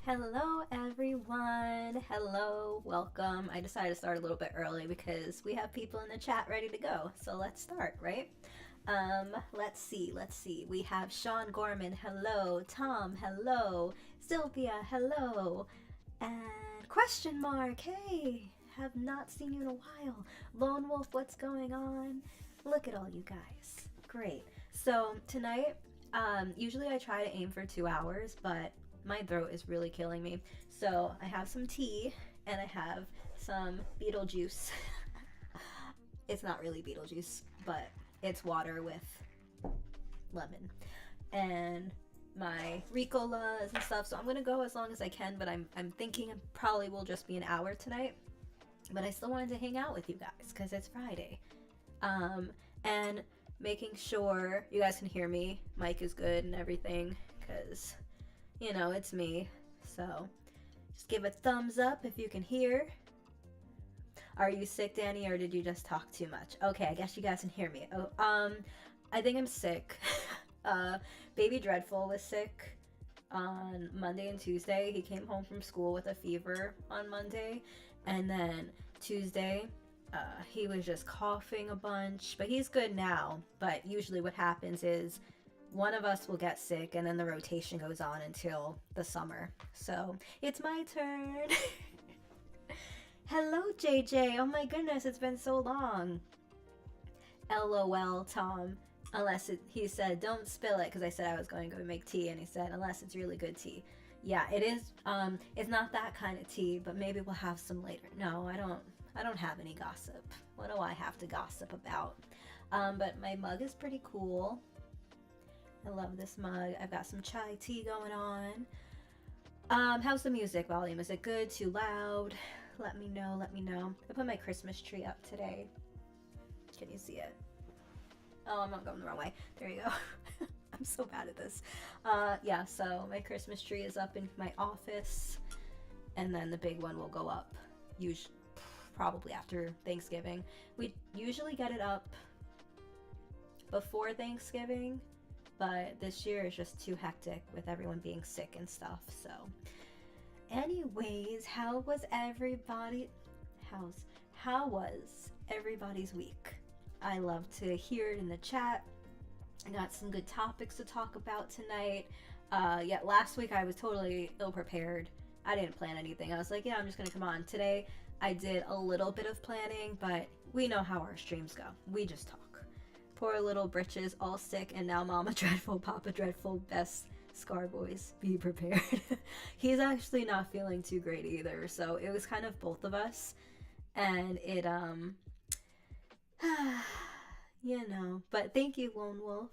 Hello, everyone. Hello, welcome. I decided to start a little bit early because we have people in the chat ready to go. So let's start, right? Let's see. We have Sean Gorman. Hello, Tom. Hello, Sylvia. Hello, and question mark. Hey, have not seen you in a while. Lone Wolf, what's going on? Look at all you guys. Great. So tonight, usually I try to aim for 2 hours, but my throat is really killing me. So I have some tea and I have some Beetlejuice. It's not really Beetlejuice, but it's water with lemon. And my Ricolas and stuff. So I'm gonna go as long as I can, but I'm thinking it probably will just be an hour tonight. But I still wanted to hang out with you guys because it's Friday. And making sure you guys can hear me. Mic is good and everything because it's me. So just give a thumbs up if you can hear. Are you sick, Danny, or did you just talk too much? Okay, I guess you guys can hear me. I think I'm sick. Baby Dreadful was sick on Monday and Tuesday. He came home from school with a fever on Monday, and then Tuesday, he was just coughing a bunch, but he's good now. But usually what happens is one of us will get sick and then the rotation goes on until the summer. So it's my turn. Hello, JJ. Oh my goodness, it's been so long. LOL, Tom. He said, don't spill it, because I said I was going to go make tea, and he said, unless it's really good tea. Yeah, it is. It's not that kind of tea, but maybe we'll have some later. No, I don't have any gossip. What do I have to gossip about? But my mug is pretty cool. I love this mug. I've got some chai tea going on. How's the music volume? Is it good? Too loud? Let me know. I put my Christmas tree up today. Can you see it? Oh, I'm not going the wrong way. There you go. I'm so bad at this. Yeah, so my Christmas tree is up in my office, and then the big one will go up probably after Thanksgiving. We usually get it up before Thanksgiving, but this year is just too hectic with everyone being sick and stuff. So anyways, how was everybody's week? I love to hear it in the chat. I got some good topics to talk about tonight. Yeah, last week I was totally ill prepared. I didn't plan anything. I was like, yeah, I'm just gonna come on. Today I did a little bit of planning, but we know how our streams go. We just talk. Poor little britches, all sick, and now Mama Dreadful, Papa Dreadful, best Scar Boys, be prepared. He's actually not feeling too great either, so it was kind of both of us, and it but thank you, Lone Wolf.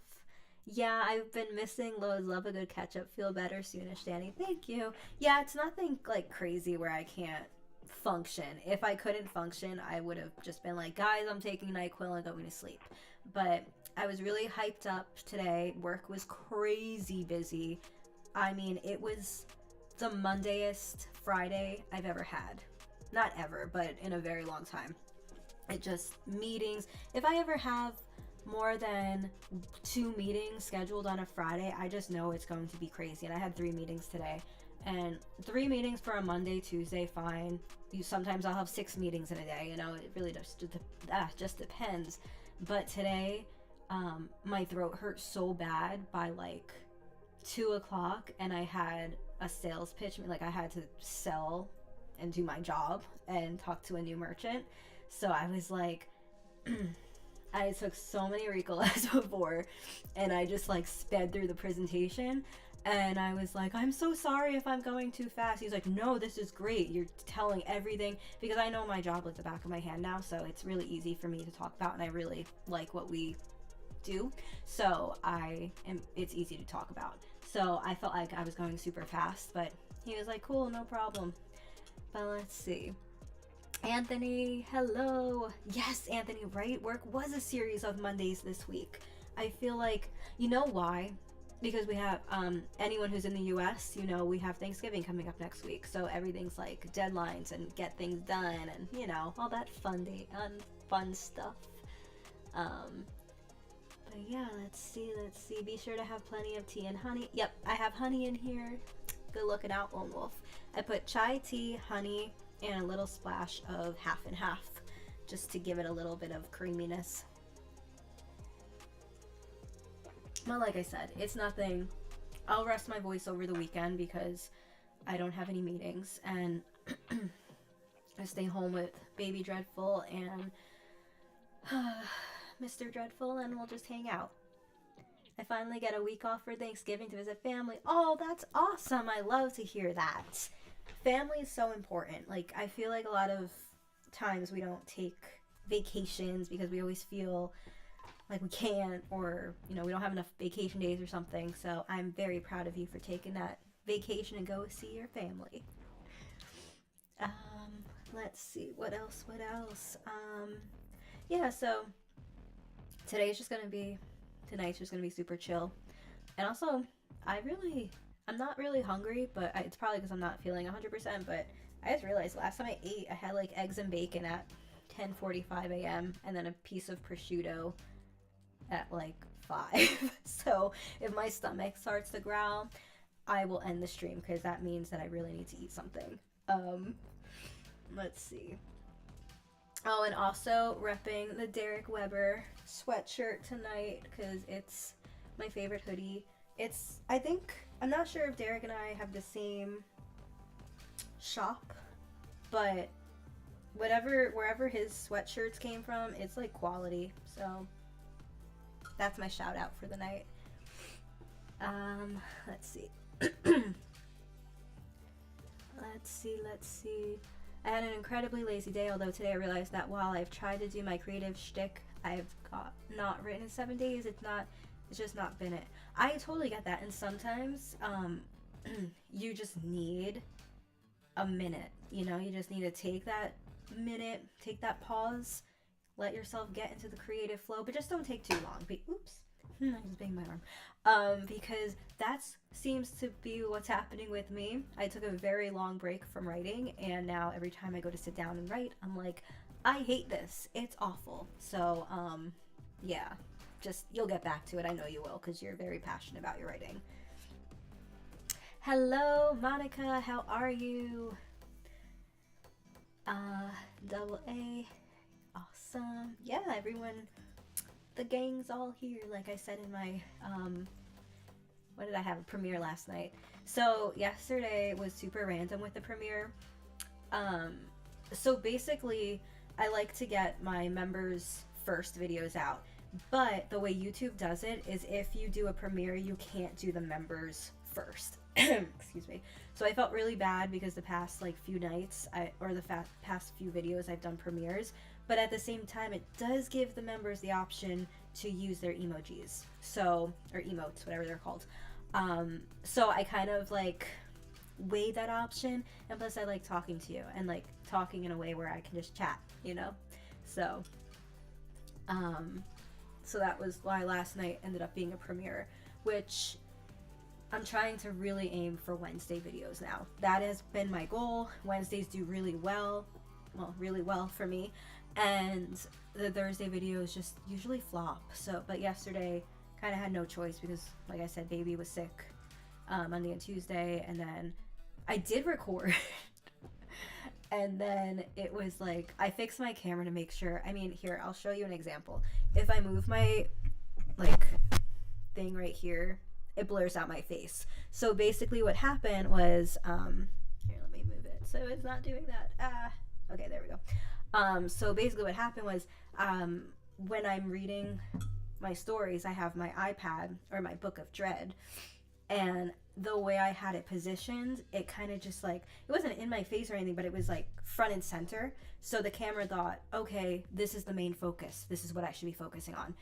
Yeah, I've been missing loads. Love a good catch up. Feel better soonish, Danny. Thank you. Yeah, it's nothing like crazy where I can't function. If I couldn't function, I would have just been like, guys, I'm taking NyQuil and going to sleep. But I was really hyped up today. Work was crazy busy. I mean, it was the Mondayest Friday I've ever had. Not ever, but in a very long time. It just meetings. If I ever have more than 2 meetings scheduled on a Friday, I just know it's going to be crazy. And I had 3 meetings today. And 3 meetings for a Monday, Tuesday, fine. Sometimes I'll have 6 meetings in a day. It really just depends. But today, my throat hurt so bad by like 2 o'clock, and I had a sales pitch. Like I had to sell and do my job and talk to a new merchant. So I was like, I took so many Ricolas before, and I just like sped through the presentation, and I was like, I'm so sorry if I'm going too fast. He's like, no, this is great. You're telling everything, because I know my job like the back of my hand now, so it's really easy for me to talk about, and I really like what we do. So it's easy to talk about. So I felt like I was going super fast, but he was like, cool, no problem. But let's see. Anthony, hello. Yes, Anthony, right? Work was a series of Mondays this week. I feel like, you know why? Because we have, anyone who's in the US, we have Thanksgiving coming up next week. So everything's like deadlines and get things done and, all that fun stuff. But yeah, let's see. Be sure to have plenty of tea and honey. Yep, I have honey in here. Good looking out, Lone Wolf. I put chai tea, honey, and a little splash of half and half, just to give it a little bit of creaminess. Well, like I said, it's nothing. I'll rest my voice over the weekend because I don't have any meetings, and I stay home with Baby Dreadful and Mr. Dreadful, and we'll just hang out. I finally get a week off for Thanksgiving to visit family. Oh, that's awesome. I love to hear that. Family is so important. Like, I feel like a lot of times we don't take vacations because we always feel like we can't, or, you know, we don't have enough vacation days or something. So I'm very proud of you for taking that vacation and go see your family. Let's see, what else? Yeah, so tonight's just gonna be super chill. And also, I'm not really hungry, but it's probably because I'm not feeling 100%, but I just realized last time I ate, I had like eggs and bacon at 10:45 a.m. and then a piece of prosciutto at like 5. So if my stomach starts to growl, I will end the stream because that means that I really need to eat something. Let's see. Oh, and also repping the Derek Weber sweatshirt tonight because it's my favorite hoodie. I'm not sure if Derek and I have the same shop, but wherever his sweatshirts came from, it's like quality. So that's my shout out for the night. Let's see. Let's see. I had an incredibly lazy day, although today I realized that while I've tried to do my creative shtick, I've not written in 7 days. It's just not been it. I totally get that, and sometimes you just need a minute, you know? You just need to take that minute, take that pause, let yourself get into the creative flow, but just don't take too long. Oops. I just banged my arm. Because that seems to be what's happening with me. I took a very long break from writing, and now every time I go to sit down and write, I'm like, I hate this. It's awful. So, yeah, just, you'll get back to it. I know you will, because you're very passionate about your writing. Hello, Monica. How are you? Double A. Awesome. Yeah, everyone... The gang's all here, like I said in my, what did I have? A premiere last night. So yesterday was super random with the premiere. So basically, I like to get my members' first videos out. But the way YouTube does it is if you do a premiere, you can't do the members first. Excuse me. So I felt really bad because the past few nights, past few videos I've done premieres. But at the same time, it does give the members the option to use their emojis. So, or emotes, whatever they're called. So I kind of weighed that option. And plus I like talking to you and talking in a way where I can just chat, you know? So, so that was why last night ended up being a premiere, which I'm trying to really aim for Wednesday videos now. That has been my goal. Wednesdays do really well for me. And the Thursday videos just usually flop. So, but yesterday kind of had no choice because, like I said, baby was sick Monday and Tuesday, and then I did record. And then it was I fixed my camera to make sure. I mean, here, I'll show you an example. If I move my thing right here, it blurs out my face. So basically what happened was, here, let me move it so it's not doing that. Okay, there we go. So basically what happened was, when I'm reading my stories, I have my iPad or my Book of Dread, and the way I had it positioned, it kind of just it wasn't in my face or anything, but it was front and center. So the camera thought, okay, this is the main focus. This is what I should be focusing on.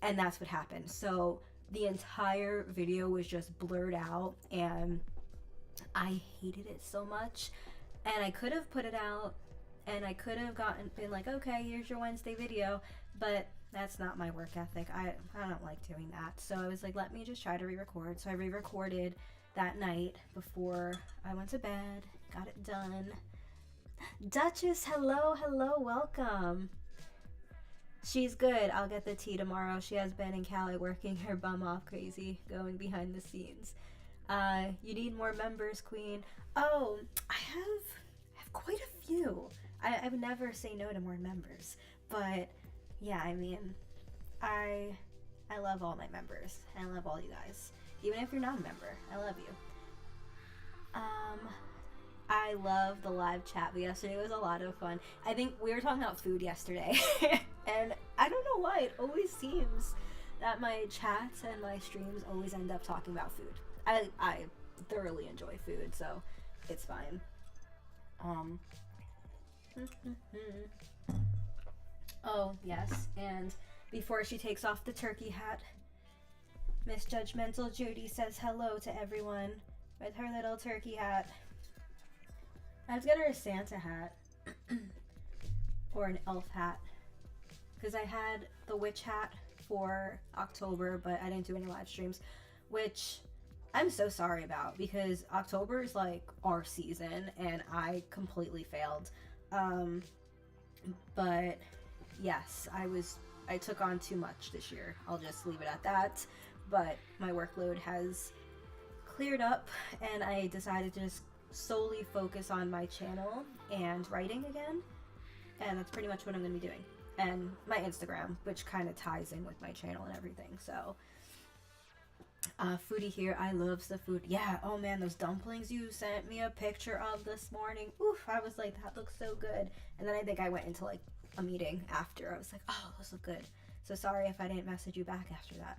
And that's what happened. So the entire video was just blurred out, and I hated it so much. And I could have put it out, and I could have been okay, here's your Wednesday video, but that's not my work ethic. I don't like doing that. So I was let me just try to re-record. So I re-recorded that night before I went to bed, got it done. Duchess, hello, welcome. She's good. I'll get the tea tomorrow. She has been in Cali working her bum off crazy, going behind the scenes. You need more members, Queen. Oh, I have quite a few. I would never say no to more members, but yeah, I mean, I I love all my members. I love all you guys, even if you're not a member. I love you. Um, I love the live chat. But yesterday was a lot of fun. I think we were talking about food yesterday, and I don't know why it always seems that my chats and my streams always end up talking about food. I thoroughly enjoy food, so it's fine. Um. Oh yes, and before she takes off the turkey hat, Miss Judgmental Judy says hello to everyone with her little turkey hat. I have to get her a Santa hat or an elf hat because I had the witch hat for October, but I didn't do any live streams, which I'm so sorry about because October is like our season and I completely failed. But yes, I took on too much this year. I'll just leave it at that. But my workload has cleared up and I decided to just solely focus on my channel and writing again. And that's pretty much what I'm going to be doing. And my Instagram, which kind of ties in with my channel and everything. So, foodie here. I love the food. Yeah, oh man, those dumplings you sent me a picture of this morning. Oof, I was like, that looks so good. And then I think I went into like a meeting after. I was like, oh, those look good. So sorry if I didn't message you back after that.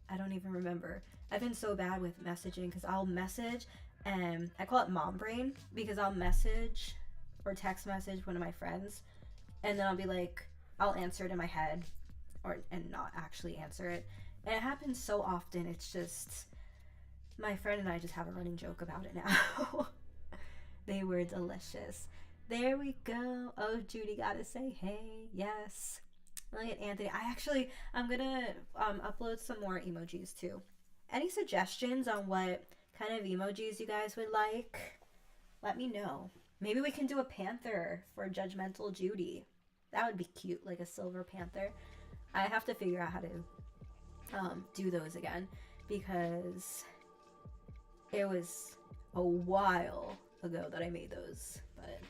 I don't even remember. I've been so bad with messaging because I'll message and I call it mom brain because I'll message or text message one of my friends and then I'll be like, I'll answer it in my head and not actually answer it. And it happens so often. It's just my friend and I just have a running joke about it now. They were delicious. There we go. Oh, Judy gotta say hey. Yes. Look at Anthony. I'm gonna upload some more emojis too. Any suggestions on what kind of emojis you guys would like? Let me know. Maybe we can do a panther for Judgmental Judy. That would be cute, like a silver panther. I have to figure out how to do those again because it was a while ago that I made those, but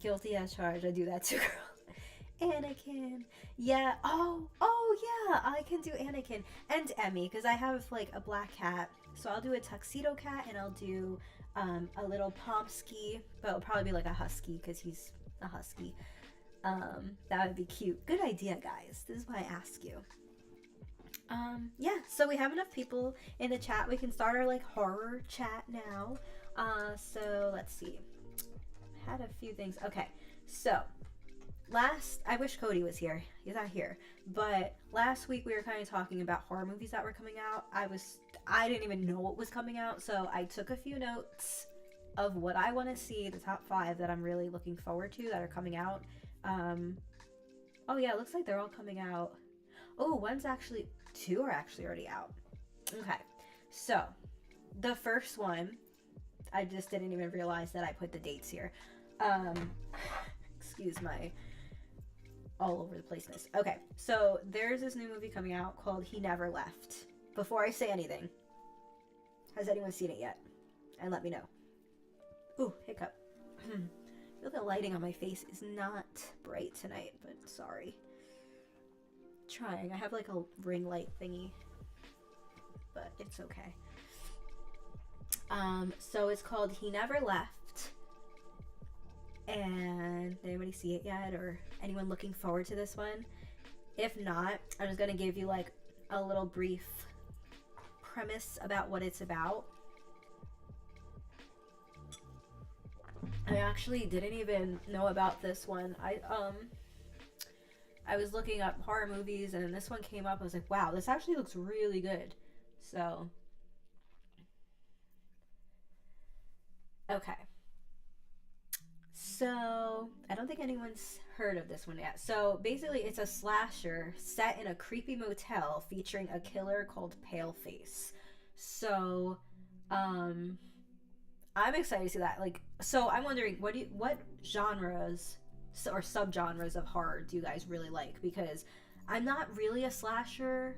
guilty as charged. I do that too, girl. Anakin. Yeah. Oh yeah, I can do Anakin and Emmy because I have like a black cat. So I'll do a tuxedo cat and I'll do a little Pomsky, but it'll probably be like a husky because he's a husky. That would be cute. Good idea, guys. This is why I ask you. Yeah, so we have enough people in the chat. We can start our like horror chat now. So let's see. Had a few things. Okay, so I wish Cody was here. He's not here. But last week we were kind of talking about horror movies that were coming out. I didn't even know what was coming out, so I took a few notes of what I want to see, the top 5 that I'm really looking forward to that are coming out. Oh yeah, it looks like they're all coming out. Oh, 2 are actually already out. Okay, so the first one, I just didn't even realize that I put the dates here. Excuse my all over the placeness. Okay, so there's this new movie coming out called He Never Left. Before I say anything, has anyone seen it yet? And let me know. Ooh, hiccup. I feel the lighting on my face is not bright tonight, but sorry. Trying. I have like a ring light thingy, but it's okay. So it's called He Never Left. And did anybody see it yet, or anyone looking forward to this one? If not, I'm just gonna give you like a little brief premise about what it's about. I actually didn't even know about this one. I was looking up horror movies and then this one came up. I was like, wow, this actually looks really good. So, okay. So, I don't think anyone's heard of this one yet. So, basically, it's a slasher set in a creepy motel featuring a killer called Paleface. So, I'm excited to see that. Like, so I'm wondering, what genres or subgenres of horror do you guys really like? Because I'm not really a slasher.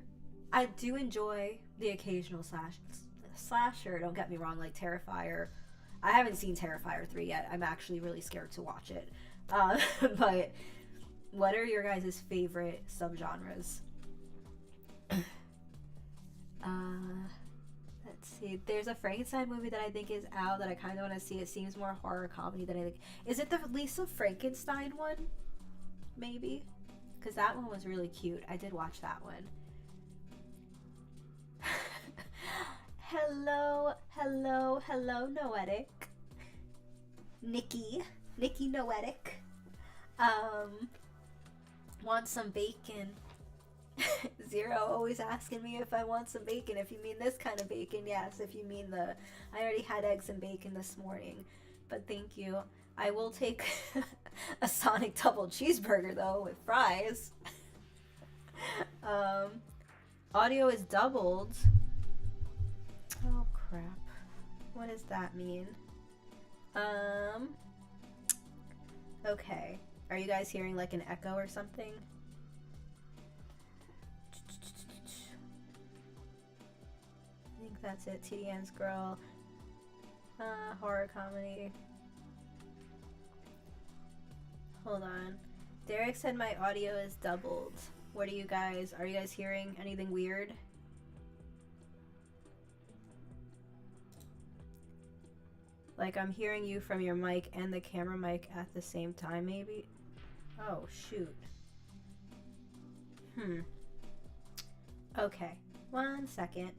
I do enjoy the occasional slasher. Don't get me wrong, like Terrifier. I haven't seen Terrifier 3 yet. I'm actually really scared to watch it. But what are your guys' favorite subgenres? Let's see. There's a Frankenstein movie that I think is out that I kind of want to see. It seems more horror comedy than anything. Is it the Lisa Frankenstein one? Maybe? Because that one was really cute. I did watch that one. Hello, hello, hello, Noetic. Nikki Noetic. Want some bacon. Zero always asking me if I want some bacon. If you mean this kind of bacon, yes. If you mean I already had eggs and bacon this morning. But thank you. I will take a Sonic double cheeseburger though with fries. Audio is doubled. Oh crap. What does that mean? Okay. Are you guys hearing like an echo or something? I think that's it. TDN's girl. Horror comedy. Hold on. Derek said my audio is doubled. What are you guys hearing anything weird? Like I'm hearing you from your mic and the camera mic at the same time, maybe? Oh, shoot. Okay. 1 second.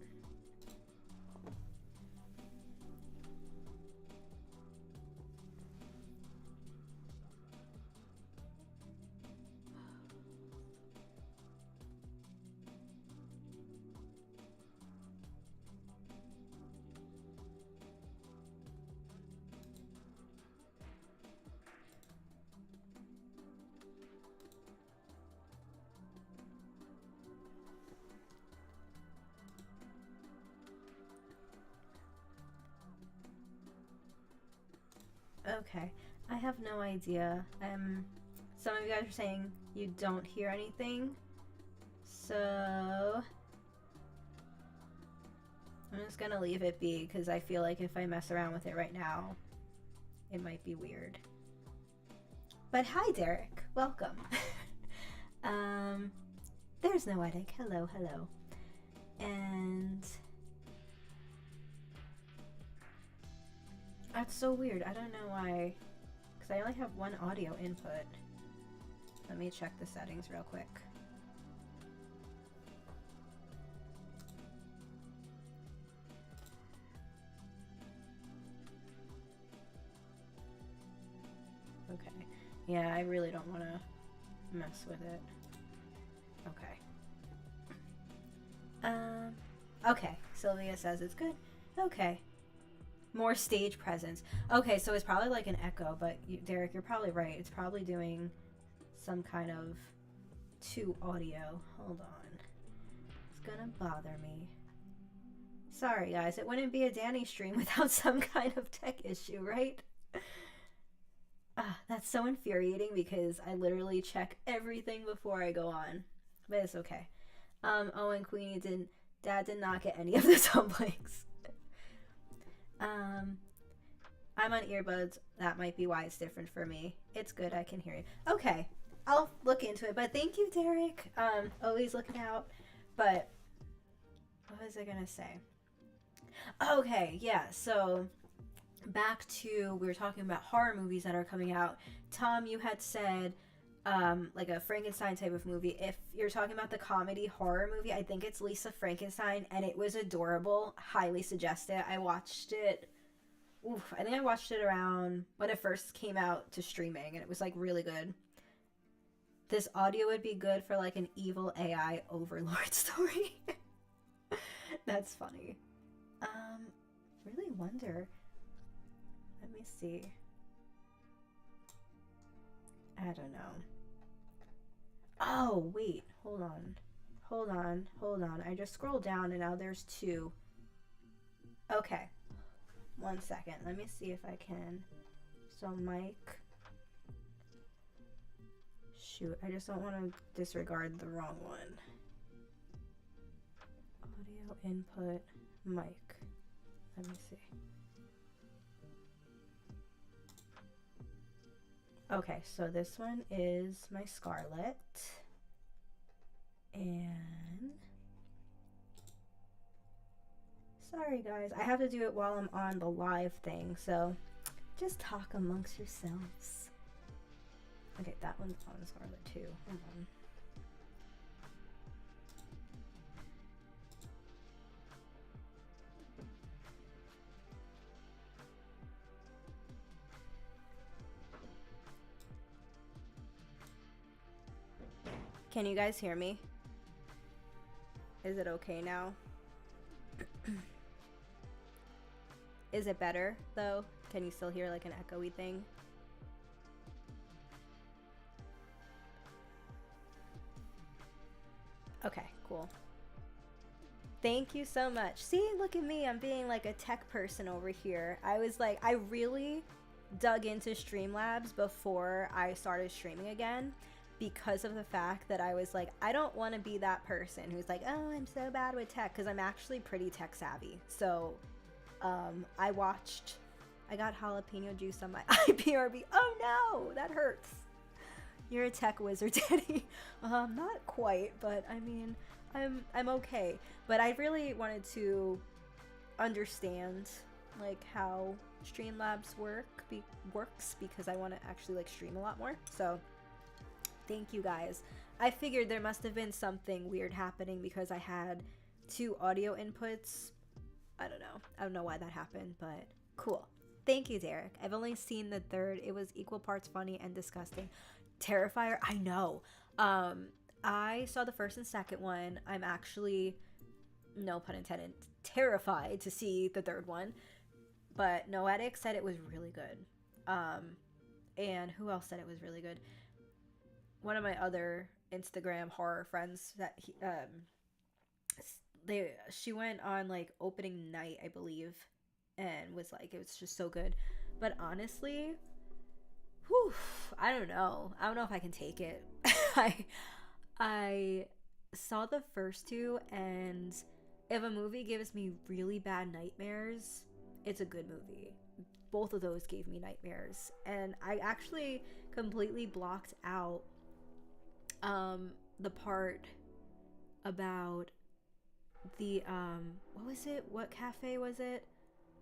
Okay, I have no idea. Some of you guys are saying you don't hear anything, so I'm just gonna leave it be because I feel like if I mess around with it right now, it might be weird. But hi, Derek. Welcome. There's Noetic. Hello, hello. And that's so weird. I don't know why, because I only have one audio input. Let me check the settings real quick. Okay. Yeah, I really don't want to mess with it. Okay. Okay. Sylvia says it's good. Okay. More stage presence. Okay, so it's probably like an echo, but Derek, you're probably right. It's probably doing some kind of audio. Hold on. It's gonna bother me. Sorry, guys. It wouldn't be a Danny stream without some kind of tech issue, right? That's so infuriating because I literally check everything before I go on. But it's okay. Oh, and Queenie Dad did not get any of the dumplings. I'm on earbuds. That might be why it's different for me. It's good. I can hear you. Okay. I'll look into it. But thank you, Derek. Always looking out. But what was I gonna say? Okay, yeah. So back to, we were talking about horror movies that are coming out. Tom, you had said like a Frankenstein type of movie. If you're talking about the comedy horror movie, I think it's Lisa Frankenstein, and it was adorable. Highly suggest it. I watched it. I think I watched it around when it first came out to streaming, and it was like really good. This audio would be good for like an evil AI overlord story. That's funny. Really wonder. Let me see. I don't know. Oh, wait. Hold on. I just scrolled down and now there's 2. Okay. 1 second. Let me see if I can. So, Mike. Shoot, I just don't want to disregard the wrong one. Audio input, mic. Let me see. Okay, so this one is my Scarlet. And sorry guys, I have to do it while I'm on the live thing, so just talk amongst yourselves. Okay, that one's on Scarlet too. Hold on. Can you guys hear me? Is it okay now? Is it better though? Can you still hear like an echoey thing? Okay, cool. Thank you so much. See, look at me. I'm being like a tech person over here. I was like, I really dug into Streamlabs before I started streaming again because of the fact that I was like, I don't want to be that person who's like, oh, I'm so bad with tech, because I'm actually pretty tech savvy. So I got jalapeno juice on my IPRB. Oh no, that hurts. You're a tech wizard, Daddy. Not quite, but I mean, I'm okay. But I really wanted to understand like how Streamlabs works because I want to actually like stream a lot more. So thank you guys. I figured there must have been something weird happening because I had 2 audio inputs. I don't know why that happened, but cool. Thank you, Derek. I've only seen the 3rd. It was equal parts funny and disgusting. Terrifier, I know. I saw the 1st and 2nd one. I'm actually, no pun intended, terrified to see the 3rd one. But Noetic said it was really good. And who else said it was really good? One of my other Instagram horror friends that she went on like opening night, I believe, and was like, it was just so good. But honestly, whew, I don't know if I can take it. I saw the first 2, and if a movie gives me really bad nightmares, it's a good movie. Both of those gave me nightmares, and I actually completely blocked out the part about the what was it? What cafe was it?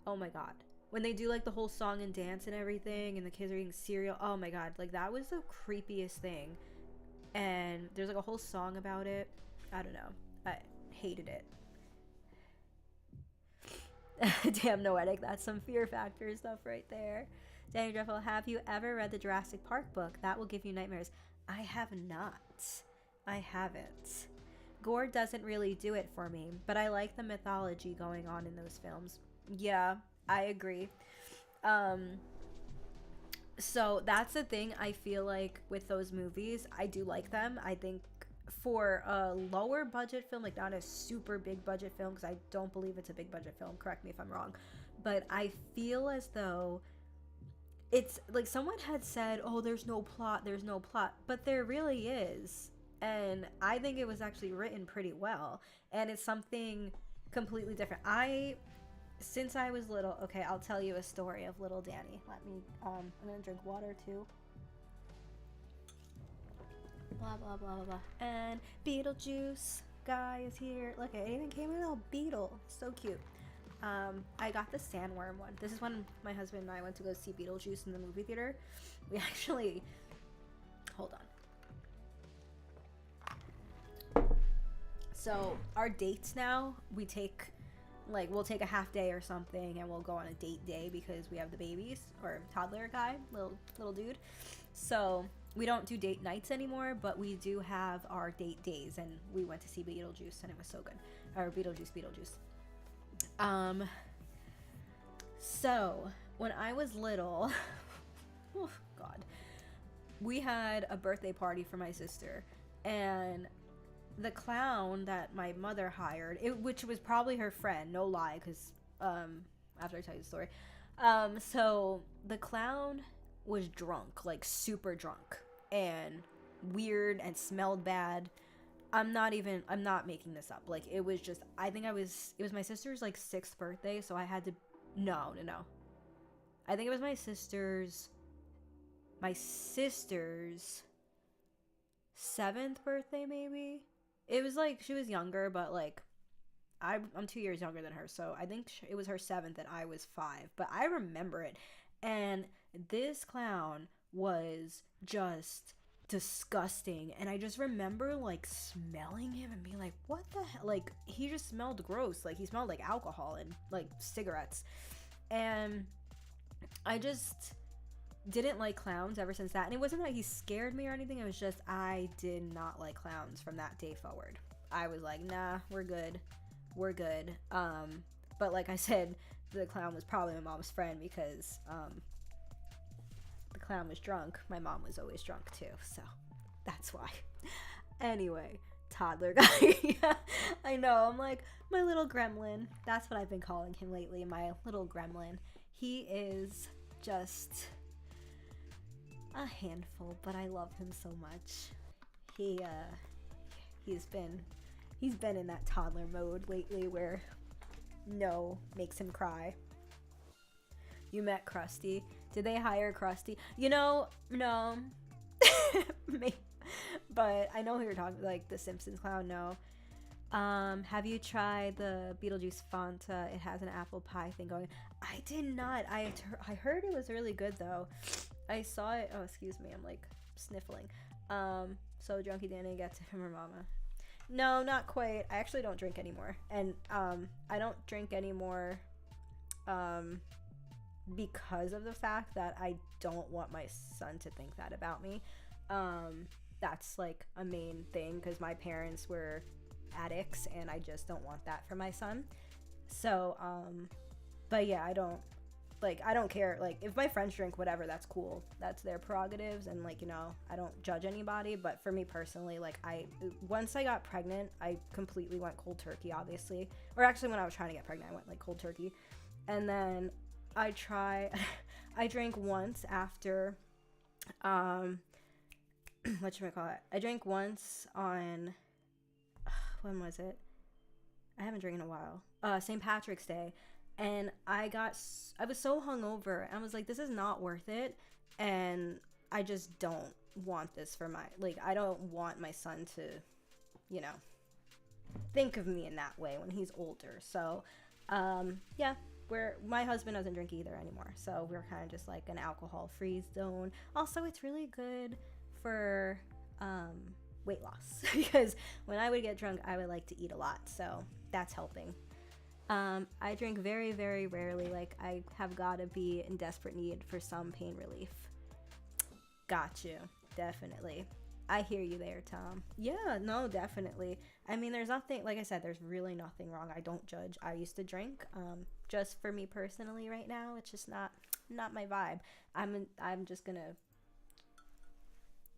Oh my god. When they do like the whole song and dance and everything and the kids are eating cereal. Oh my god, like that was the creepiest thing. And there's like a whole song about it. I don't know. I hated it. Damn Noetic, that's some Fear Factor stuff right there. Danny Dreffel, have you ever read the Jurassic Park book? That will give you nightmares. I have not. I haven't. Gore doesn't really do it for me, but I like the mythology going on in those films. Yeah, I agree. So that's the thing. I feel like with those movies, I do like them. I think for a lower budget film, like not a super big budget film, because I don't believe it's a big budget film, correct me if I'm wrong, but I feel as though it's like someone had said, oh, there's no plot, but there really is. And I think it was actually written pretty well, and it's something completely different. Since I was little, okay, I'll tell you a story of little Danny. Let me, I'm gonna drink water too. Blah, blah, blah, blah, blah. And Beetlejuice guy is here. Look, it even came in a little beetle. So cute. I got the sandworm one. This is when my husband and I went to go see Beetlejuice in the movie theater. We actually, hold on. So our dates now, we'll take a half day or something, and we'll go on a date day because we have the babies, or toddler guy, little dude. So we don't do date nights anymore, but we do have our date days, and we went to see Beetlejuice, and it was so good. Or Beetlejuice. So when I was little, oh God, we had a birthday party for my sister, and the clown that my mother hired, which was probably her friend, no lie, because after I tell you the story, so the clown was drunk, like super drunk, and weird, and smelled bad. I'm not making this up. Like, it was just, it was my sister's, like, 6th birthday, so I had to, no. I think it was my sister's 7th birthday, maybe. It was, like, she was younger, but, like, I'm 2 years younger than her, so I think it was her 7th and I was 5, but I remember it. And this clown was just disgusting, and I just remember, like, smelling him and being like, what the hell? Like, he just smelled gross. Like, he smelled like alcohol and, like, cigarettes. And I just didn't like clowns ever since that. And it wasn't that he scared me or anything, it was just I did not like clowns from that day forward. I was like, nah, we're good. But like I said, the clown was probably my mom's friend, because the clown was drunk. My mom was always drunk too, so that's why. Anyway, toddler guy. Yeah, I know. I'm like, my little gremlin. That's what I've been calling him lately, my little gremlin. He is just a handful, but I love him so much. He's been in that toddler mode lately where no makes him cry. You met Krusty. Did they hire Krusty? No. But I know who you're talking, like the Simpsons clown. No. Have you tried the Beetlejuice Fanta? It has an apple pie thing going. I did not. I heard it was really good though. I saw it. Oh, excuse me. I'm like sniffling. So drunky Danny gets it from her mama. No, not quite. I actually don't drink anymore, and I don't drink anymore because of the fact that I don't want my son to think that about me. That's like a main thing, because my parents were addicts and I just don't want that for my son. So but yeah, I don't care. Like, if my friends drink, whatever, that's cool. That's their prerogatives, and like, I don't judge anybody. But for me personally, like, once I got pregnant, I completely went cold turkey, obviously. Or actually, when I was trying to get pregnant, I went like cold turkey. And then I drank once after, whatchamacallit? I drank once on, when was it? I haven't drank in a while. St. Patrick's Day. And I was so hungover, and I was like, this is not worth it, and I just don't want this for I don't want my son to, think of me in that way when he's older. So, yeah, my husband doesn't drink either anymore, so we're kind of just like an alcohol-free zone. Also, it's really good for, weight loss, because when I would get drunk, I would like to eat a lot, so that's helping. I drink very, very rarely. Like, I have got to be in desperate need for some pain relief. Got you. Definitely. I hear you there, Tom. Yeah, no, definitely. I mean, there's nothing, like I said, there's really nothing wrong. I don't judge. I used to drink. Just for me personally right now, it's just not my vibe. I'm just gonna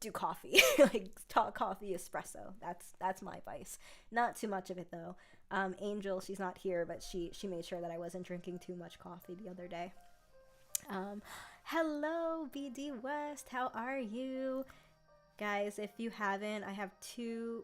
do coffee. Like, talk coffee espresso. That's my vice. Not too much of it though. Angel, she's not here, but she made sure that I wasn't drinking too much coffee the other day. Hello, BD West, how are you? Guys, if you haven't, I have 3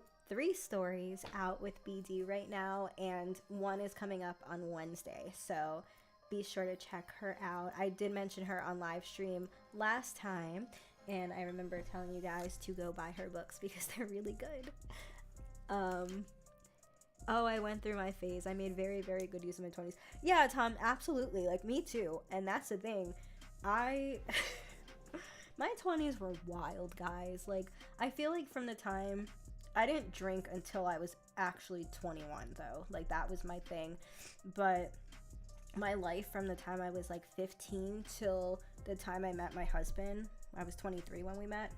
stories out with BD right now, and one is coming up on Wednesday, so be sure to check her out. I did mention her on live stream last time, and I remember telling you guys to go buy her books because they're really good. Oh, I went through my phase. I made very, very good use of my 20s. Yeah, Tom, absolutely. Like, me too. And that's the thing. My 20s were wild, guys. Like, I feel like from the time... I didn't drink until I was actually 21, though. Like, that was my thing. But my life from the time I was, like, 15 till the time I met my husband... I was 23 when we met.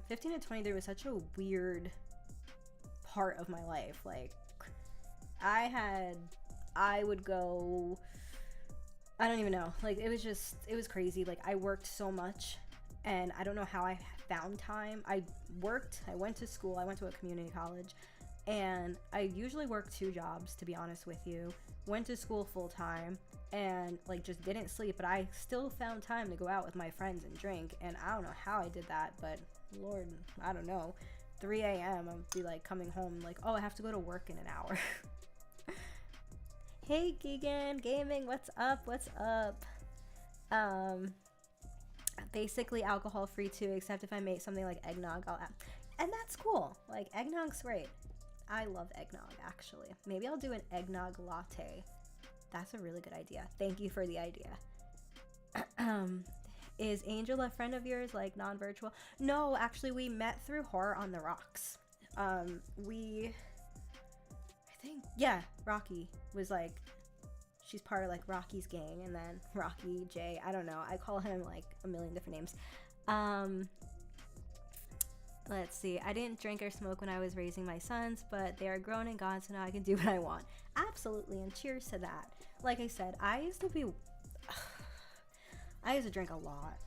15 and 23 was such a weird part of my life. Like, I would go, I don't even know. Like, it was crazy. Like, I worked so much, and I don't know how I found time. I went to school, I went to a community college, and I usually worked 2 jobs, to be honest with you. Went to school full time, and like just didn't sleep, but I still found time to go out with my friends and drink, and I don't know how I did that, but Lord, I don't know. 3 a.m. I'll be like coming home like, oh, I have to go to work in an hour. Hey Keegan Gaming, what's up? What's up? Basically alcohol free too, except if I make something like eggnog, I'll add. And that's cool. Like eggnog's great. I love eggnog actually. Maybe I'll do an eggnog latte. That's a really good idea. Thank you for the idea. Is Angel a friend of yours, like non-virtual? No, actually we met through Horror on the Rocks. I think, yeah, Rocky was like, she's part of like Rocky's gang, and then Rocky J, I don't know, I call him like a million different names. Let's see, I didn't drink or smoke when I was raising my sons, but they are grown and gone, so now I can do what I want. Absolutely, and cheers to that. Like I said, I used to drink a lot,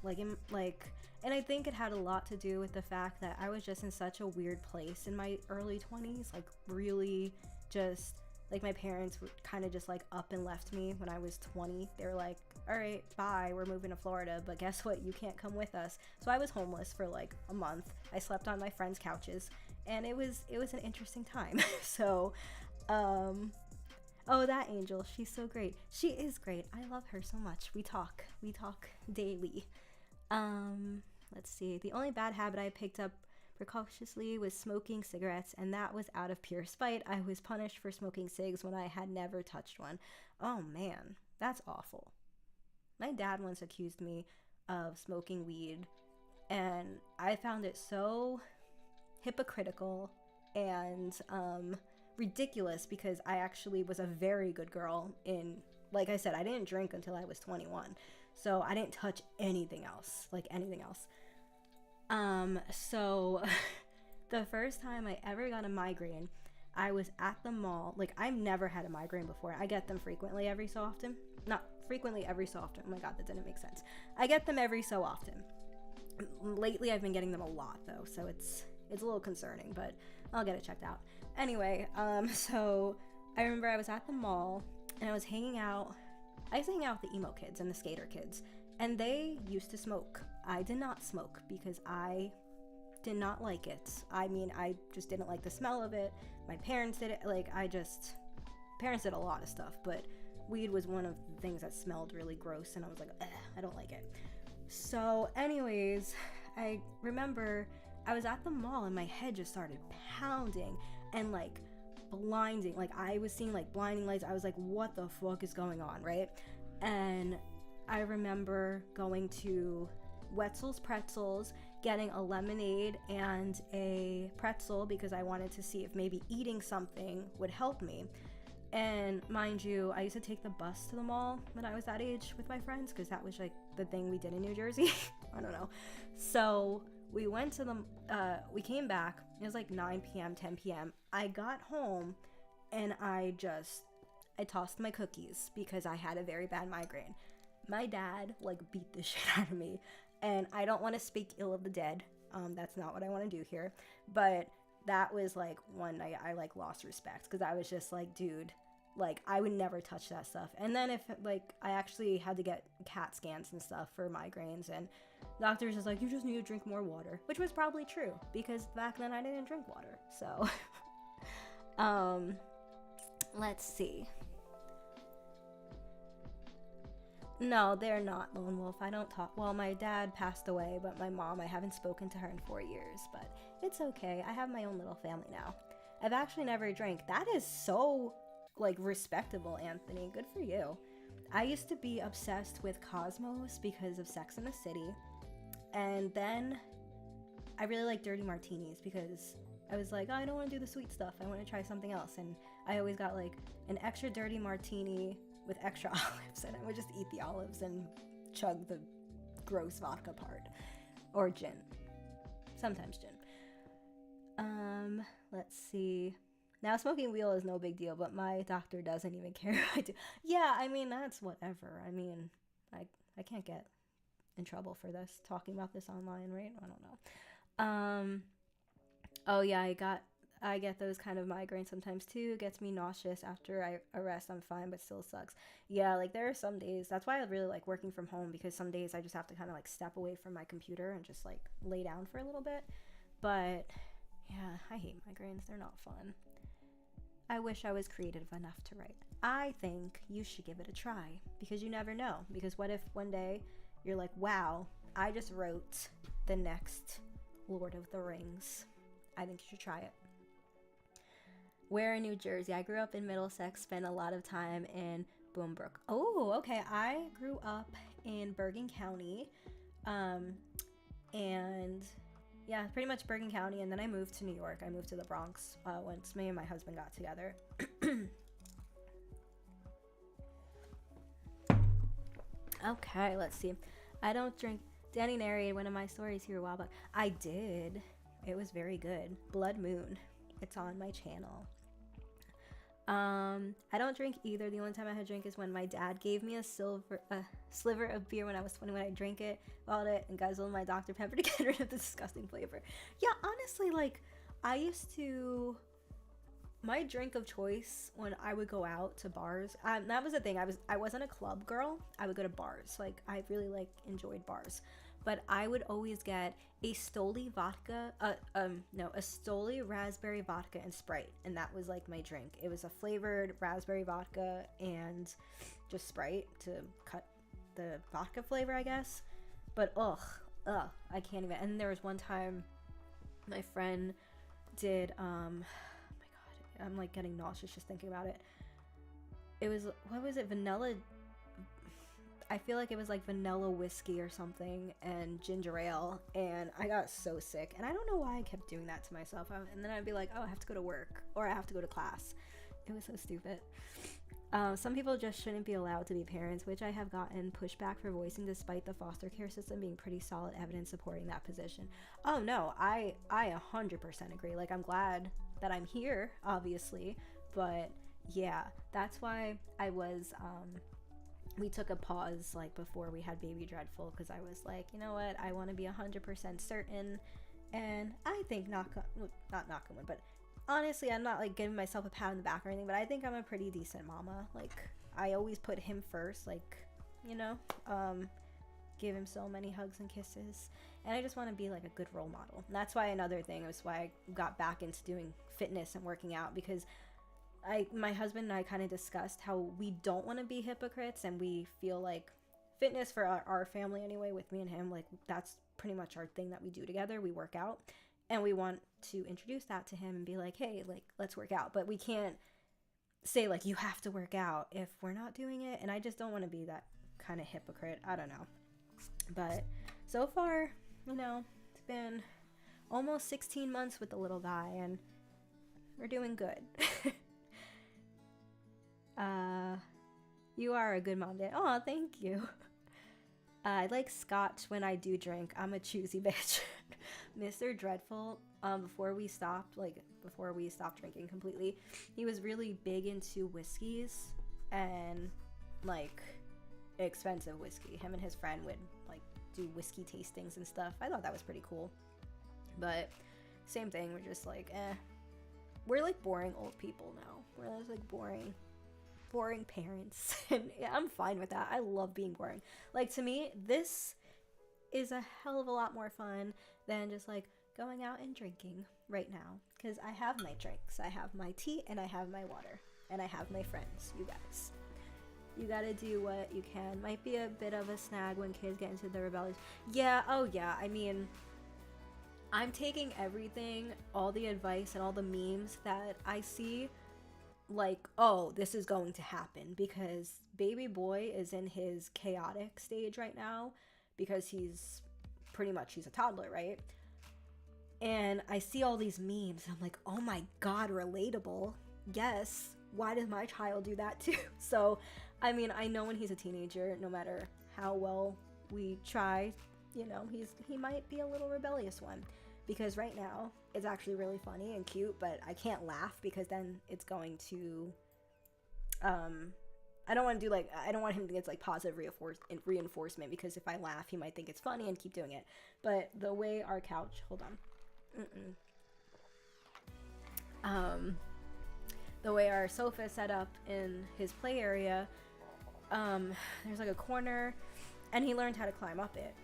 and I think it had a lot to do with the fact that I was just in such a weird place in my early 20s, like really just, like my parents were kind of just like up and left me when I was 20. They were like, all right, bye, we're moving to Florida, but guess what, you can't come with us. So I was homeless for like a month. I slept on my friends' couches, and it was an interesting time. So, oh, that Angel, she's so great. She is great. I love her so much. We talk daily. Let's see. The only bad habit I picked up precautiously was smoking cigarettes, and that was out of pure spite. I was punished for smoking cigs when I had never touched one. Oh man, that's awful. My dad once accused me of smoking weed, and I found it so hypocritical and ridiculous, because I actually was a very good girl in, like I said, I didn't drink until I was 21, so I didn't touch anything else. So the first time I ever got a migraine, I was at the mall. Like, I've never had a migraine before. I get them frequently every so often. Not frequently every so often. Oh my god, that didn't make sense. I get them every so often. Lately, I've been getting them a lot, though, so it's a little concerning, but I'll get it checked out. Anyway, so I remember I was at the mall, and I was hanging out with the emo kids and the skater kids, and they used to smoke. I did not smoke because I did not like it. I mean, I just didn't like the smell of it. My parents did it. Parents did a lot of stuff, but weed was one of the things that smelled really gross, and I was like, I don't like it. So anyways, I remember I was at the mall and my head just started pounding and like blinding. Like, I was seeing like blinding lights. I was like, what the fuck is going on, right? And I remember going to Wetzel's Pretzels, getting a lemonade and a pretzel because I wanted to see if maybe eating something would help me. And mind you, I used to take the bus to the mall when I was that age with my friends, because that was like the thing we did in New Jersey. I don't know. So we went to we came back. It was like 9 p.m., 10 p.m. I got home and I tossed my cookies because I had a very bad migraine. My dad like beat the shit out of me, and I don't want to speak ill of the dead. That's not what I want to do here. But that was like one night I like lost respect, because I was just like, dude, like I would never touch that stuff. And then if like I actually had to get CAT scans and stuff for migraines, and doctors is like, you just need to drink more water, which was probably true because back then I didn't drink water. So let's see. No, they're not, Lone Wolf. I don't talk. Well, my dad passed away, but my mom, I haven't spoken to her in 4 years, but it's okay. I have my own little family now. I've actually never drank. That is so, like, respectable, Anthony. Good for you. I used to be obsessed with Cosmos because of Sex and the City, and then I really like dirty martinis because I was like, oh, I don't want to do the sweet stuff. I want to try something else, and I always got, like, an extra dirty martini with extra olives, and I would just eat the olives and chug the gross vodka part, or gin. Sometimes gin. Let's see. Now smoking wheel is no big deal, but my doctor doesn't even care if I do. Yeah, I mean, that's whatever. I mean, I can't get in trouble for this, talking about this online, right? I don't know. Oh yeah, I get those kind of migraines sometimes too. It gets me nauseous after I rest. I'm fine, but still sucks. Yeah, like there are some days. That's why I really like working from home, because some days I just have to kind of like step away from my computer and just like lay down for a little bit. But Yeah, I hate migraines. They're not fun. I wish I was creative enough to write. I think you should give it a try because you never know. Because what if one day you're like, wow, I just wrote the next Lord of the Rings. I think you should try it. Where in New Jersey? I grew up in Middlesex, spent a lot of time in Boombrook. Oh, okay. I grew up in Bergen County. And yeah, pretty much Bergen County. And then I moved to New York. I moved to the Bronx once me and my husband got together. Okay, let's see. I don't drink. Danny narrated one of my stories here a while back. I did. It was very good. Blood Moon. It's on my channel. I don't drink either. The only time I had drink is when my dad gave me a sliver of beer when I was 20 when I drank it, bought it, and guzzled my Dr. Pepper to get rid of the disgusting flavor. Yeah, honestly, like, I used to... My drink of choice when I would go out to bars, that was the thing. I wasn't a club girl. I would go to bars. Like, I really, like, enjoyed bars. But I would always get a Stoli vodka, a Stoli raspberry vodka and Sprite. And that was, like, my drink. It was a flavored raspberry vodka and just Sprite to cut the vodka flavor, I guess. But, I can't even. And there was one time my friend did, I'm like getting nauseous just thinking about it. It was, what was it? Vanilla. I feel like it was like vanilla whiskey or something and ginger ale. And I got so sick. And I don't know why I kept doing that to myself. And then I'd be like, oh, I have to go to work or I have to go to class. It was so stupid. Some people just shouldn't be allowed to be parents, which I have gotten pushback for voicing despite the foster care system being pretty solid evidence supporting that position. Oh no, I 100% agree. Like, I'm glad that I'm here, obviously, but yeah, that's why I was, we took a pause, like, before we had Baby Dreadful, because I was like, you know what, I want to be 100% certain, and I think, not knock on wood, but honestly, I'm not, like, giving myself a pat on the back or anything, but I think I'm a pretty decent mama. Like, I always put him first, like, you know, give him so many hugs and kisses, and I just want to be, like, a good role model. And that's why another thing was why I got back into doing fitness and working out, because my husband and I kind of discussed how we don't want to be hypocrites, and we feel like fitness for our family anyway, with me and him, like, that's pretty much our thing that we do together. We work out, and we want to introduce that to him and be like, hey, like, let's work out. But we can't say, like, you have to work out if we're not doing it. And I just don't want to be that kind of hypocrite. I don't know. But so far, you know, it's been almost 16 months with the little guy, and we're doing good. You are a good mom, Dad. Oh, thank you. I like scotch when I do drink. I'm a choosy bitch. Mr. Dreadful, before we stopped drinking completely, he was really big into whiskeys and, like, expensive whiskey. Him and his friend would, like, do whiskey tastings and stuff. I thought that was pretty cool. But same thing, we're just like, we're like boring old people now. We're just like boring parents. And yeah, I'm fine with that. I love being boring. Like, to me, this is a hell of a lot more fun than just, like, going out and drinking right now. Because I have my drinks. I have my tea, and I have my water. And I have my friends, you guys. You gotta do what you can. Might be a bit of a snag when kids get into the rebellious. Yeah, oh yeah. I mean, I'm taking everything, all the advice and all the memes that I see, like, oh, this is going to happen, because baby boy is in his chaotic stage right now, because he's a toddler, right? And I see all these memes, and I'm like, oh my god, relatable. Yes, why does my child do that too? So, I mean, I know when he's a teenager, no matter how well we try, you know, he might be a little rebellious one. Because right now, it's actually really funny and cute, but I can't laugh because then it's going to, I don't want him to get, like, positive reinforcement, because if I laugh, he might think it's funny and keep doing it. But the way our couch, hold on. The way our sofa is set up in his play area, there's, like, a corner, and he learned how to climb up it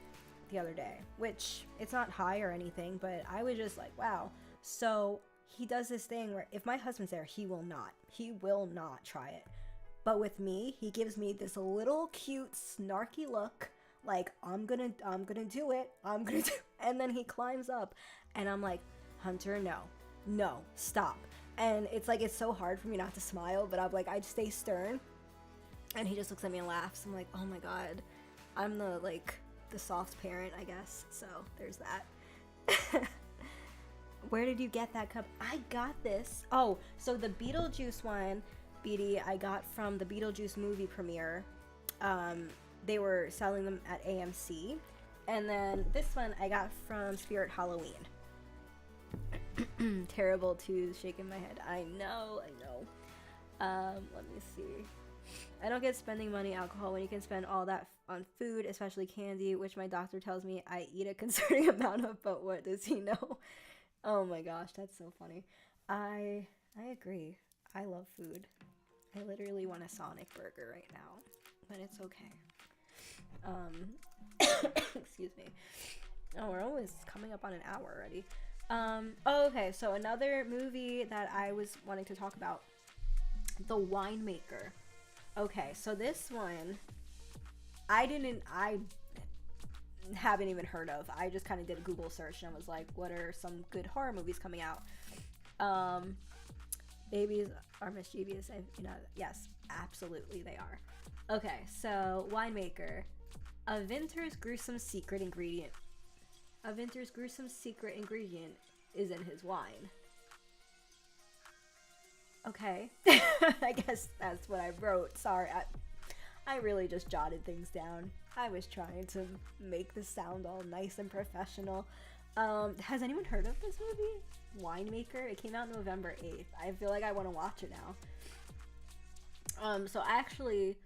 the other day, which it's not high or anything, but I was just like, wow. So he does this thing where if my husband's there, he will not try it. But with me, he gives me this little cute snarky look, like I'm gonna do it, and then he climbs up, and I'm like, Hunter, no, stop. And it's like, it's so hard for me not to smile, but I'm like, I stay stern, and he just looks at me and laughs. I'm like, oh my god, I'm the soft parent, I guess. So there's that. Where did you get that cup? I got this. Oh, so the Beetlejuice one, BD, I got from the Beetlejuice movie premiere. They were selling them at AMC. And then this one I got from Spirit Halloween. Terrible to shaking my head. I know. Let me see. I don't get spending money alcohol when you can spend all that on food, especially candy, which my doctor tells me I eat a concerning amount of, but what does he know? Oh my gosh, that's so funny. I agree. I love food. I literally want a Sonic burger right now, but it's okay. Excuse me. Oh, we're always coming up on an hour already. Okay, so another movie that I was wanting to talk about, The Winemaker. Okay, so this one, I haven't even heard of. I just kind of did a Google search and I was like, what are some good horror movies coming out? Babies are mischievous, and yes, absolutely they are. Okay, so Winemaker. A Vinter's gruesome secret ingredient is in his wine. Okay. I guess that's what I wrote. Sorry, I really just jotted things down. I was trying to make this sound all nice and professional. Has anyone heard of this movie? Winemaker? It came out November 8th. I feel like I want to watch it now. So actually,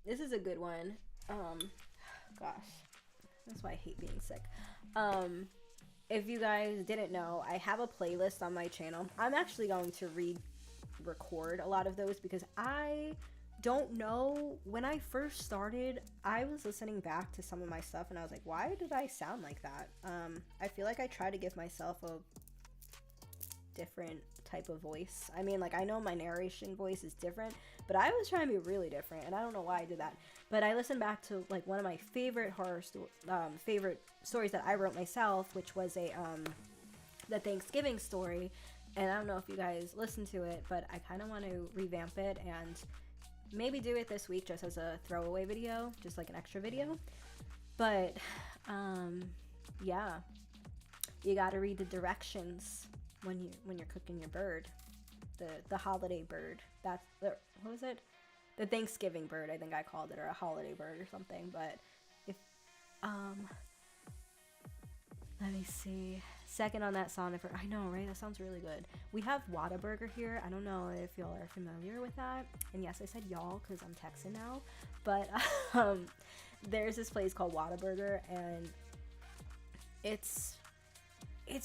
this is a good one. Gosh, that's why I hate being sick. If you guys didn't know, I have a playlist on my channel. I'm actually going to record a lot of those because I don't know. When I first started, I was listening back to some of my stuff and I was like, why did I sound like that? I feel like I try to give myself a different type of voice. I mean, like, I know my narration voice is different, but I was trying to be really different, and I don't know why I did that. But I listened back to like one of my favorite favorite stories that I wrote myself, which was the Thanksgiving story. And I don't know if you guys listened to it, but I kind of want to revamp it and maybe do it this week just as a throwaway video, just like an extra video. But yeah, you got to read the directions when you're cooking your bird, the holiday bird. That's what was it? The Thanksgiving bird, I think I called it, or a holiday bird or something. But if let me see. Second on that Sonic. I know, right? That sounds really good. We have Whataburger here. I don't know if y'all are familiar with that. And yes, I said y'all because I'm Texan now. But there's this place called Whataburger, and it's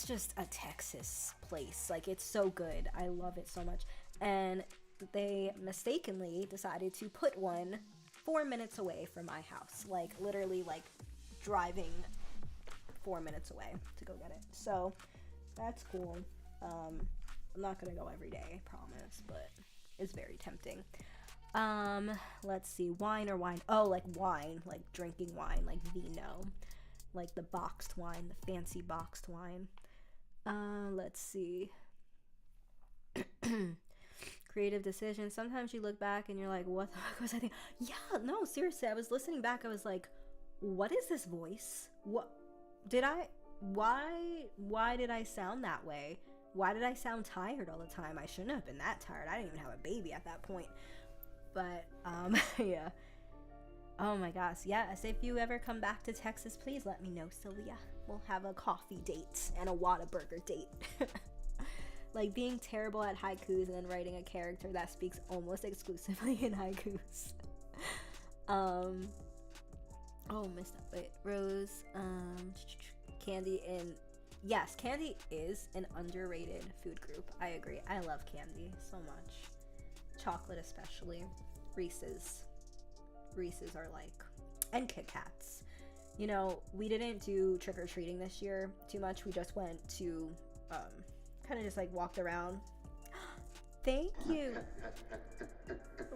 just a Texas place. Like, it's so good. I love it so much. And they mistakenly decided to put one 4 minutes away from my house. Like, literally, like, driving 4 minutes away to go get it. So that's cool. I'm not gonna go every day, I promise, but it's very tempting. Let's see. Wine or wine? Oh, like wine, like drinking wine, like vino, like the boxed wine, the fancy boxed wine. Let's see. Creative decision. Sometimes you look back and you're like, what the fuck was I thinking? Yeah, no, seriously, I was listening back. I was like, what is this voice? Why did I sound that way? Why did I sound tired all the time? I shouldn't have been that tired. I didn't even have a baby at that point. But, yeah. Oh my gosh, yes, if you ever come back to Texas, please let me know, Sylvia. We'll have a coffee date and a Whataburger date. Like, being terrible at haikus and then writing a character that speaks almost exclusively in haikus. Oh, missed that. Wait, Rose, candy yes, candy is an underrated food group. I agree. I love candy so much. Chocolate especially. Reese's are like, and Kit Kats. You know, we didn't do trick-or-treating this year too much. We just went to kind of just like walked around. Thank you.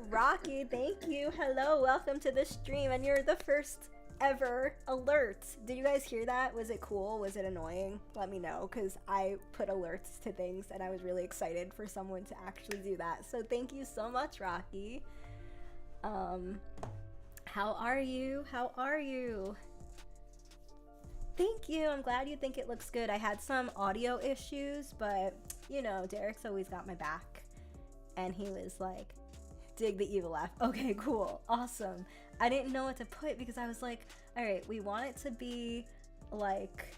Rocky, thank you. Hello, welcome to the stream, and you're the first ever alert. Did you guys hear that? Was it cool? Was it annoying? Let me know, because I put alerts to things and I was really excited for someone to actually do that. So thank you so much, Rocky. How are you? How are you? Thank you. I'm glad you think it looks good. I had some audio issues, but you know, Derek's always got my back. And he was like, dig the evil laugh. Okay, cool. Awesome. I didn't know what to put because I was like, all right, we want it to be like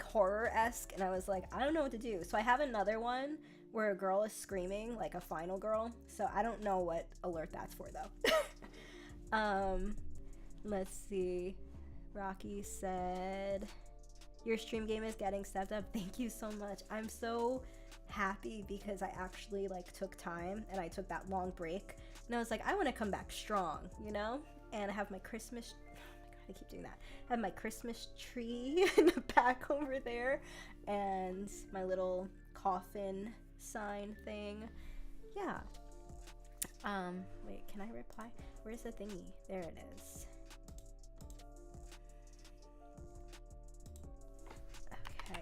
horror-esque, and I was like, I don't know what to do. So I have another one where a girl is screaming, like a final girl. So I don't know what alert that's for though. Let's see. Rocky said, your stream game is getting stepped up. Thank you so much. I'm so happy because I actually like took time and I took that long break, and I was like, I want to come back strong, you know? And I have my Christmas, oh my god, I keep doing that. I have my Christmas tree in the back over there, and my little coffin sign thing. Yeah. Wait, can I reply? Where's the thingy? There it is. Okay.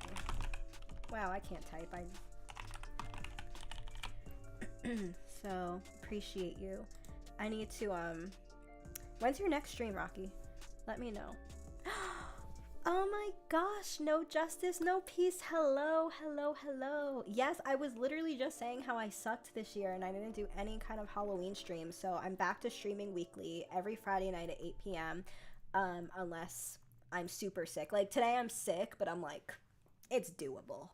Wow, I can't type. So appreciate you. I need to when's your next stream, Rocky? Let me know. Oh my gosh, no justice, no peace. Hello, hello, hello. Yes, I was literally just saying how I sucked this year and I didn't do any kind of Halloween stream. So I'm back to streaming weekly every Friday night at 8 p.m. Unless I'm super sick. Like today I'm sick, but I'm like, it's doable.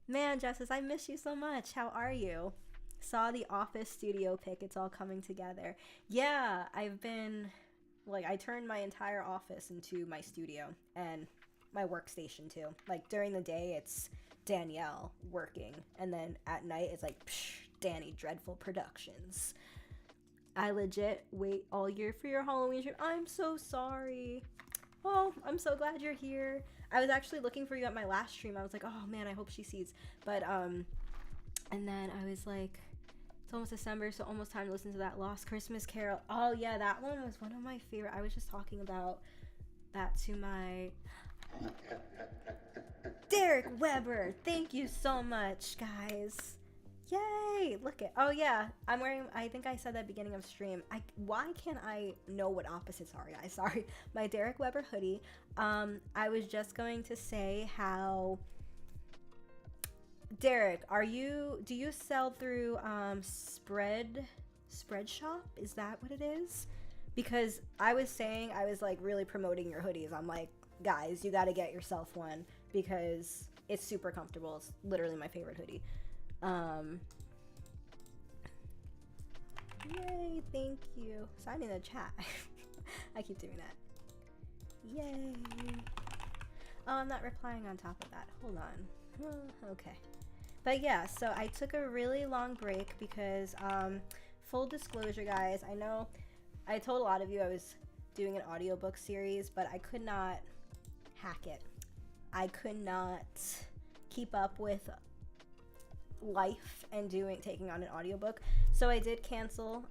Man, Justice, I miss you so much. How are you? Saw the office studio pic. It's all coming together. Yeah, I've been, like, I turned my entire office into my studio and my workstation too. Like during the day, it's Danielle working, and then at night it's like, psh, Danny Dreadful Productions. I legit wait all year for your Halloween stream. I'm so sorry. Well, I'm so glad you're here. I was actually looking for you at my last stream. I was like, oh man, I hope she sees. But, and then I was like, it's almost December, so almost time to listen to that Lost Christmas Carol. Oh yeah, that one was one of my favorite. I was just talking about that to my Derek Weber. Thank you so much, guys. Yay! Look at, oh yeah, I'm wearing, I think I said that beginning of stream. Why can't I know what opposites are, guys? Sorry. My Derek Weber hoodie. I was just going to say how, Derek, do you sell through Spread Shop? Is that what it is? Because I was saying, I was like really promoting your hoodies. I'm like, guys, you got to get yourself one because it's super comfortable. It's literally my favorite hoodie. Yay, thank you. Sign in the chat. I keep doing that. Yay. Oh, I'm not replying on top of that. Hold on. Okay. But yeah, so I took a really long break because, full disclosure, guys, I know I told a lot of you I was doing an audiobook series, but I could not hack it. I could not keep up with life and taking on an audiobook, so I did cancel,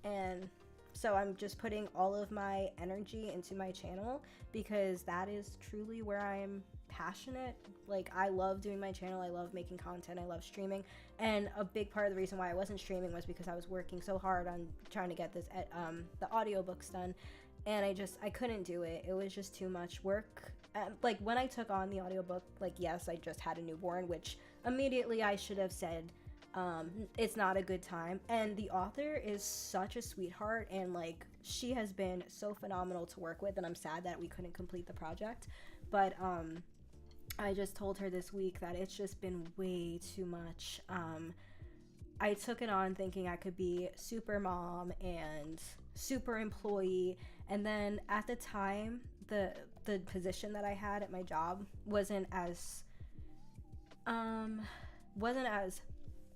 and so I'm just putting all of my energy into my channel because that is truly where I am passionate. Like, I love doing my channel, I love making content, I love streaming, and a big part of the reason why I wasn't streaming was because I was working so hard on trying to get this the audiobooks done, and I couldn't do it. It was just too much work. Like, when I took on the audiobook, like, yes, I just had a newborn, which immediately I should have said, it's not a good time. And the author is such a sweetheart, and like, she has been so phenomenal to work with, and I'm sad that we couldn't complete the project. But I just told her this week that it's just been way too much. I took it on thinking I could be super mom and super employee, and then at the time, the position that I had at my job wasn't as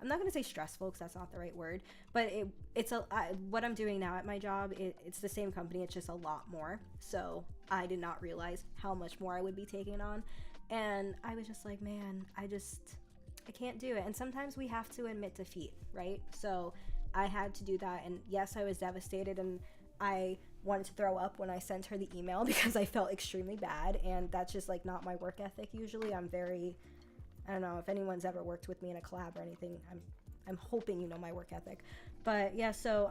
I'm not going to say stressful because that's not the right word, but what I'm doing now at my job, it's the same company, it's just a lot more. So I did not realize how much more I would be taking on. And I was just like, man, I can't do it. And sometimes we have to admit defeat, right? So I had to do that. And yes, I was devastated, and I wanted to throw up when I sent her the email because I felt extremely bad. And that's just like not my work ethic. Usually I'm very, I don't know if anyone's ever worked with me in a collab or anything. I'm hoping you know my work ethic. But yeah, so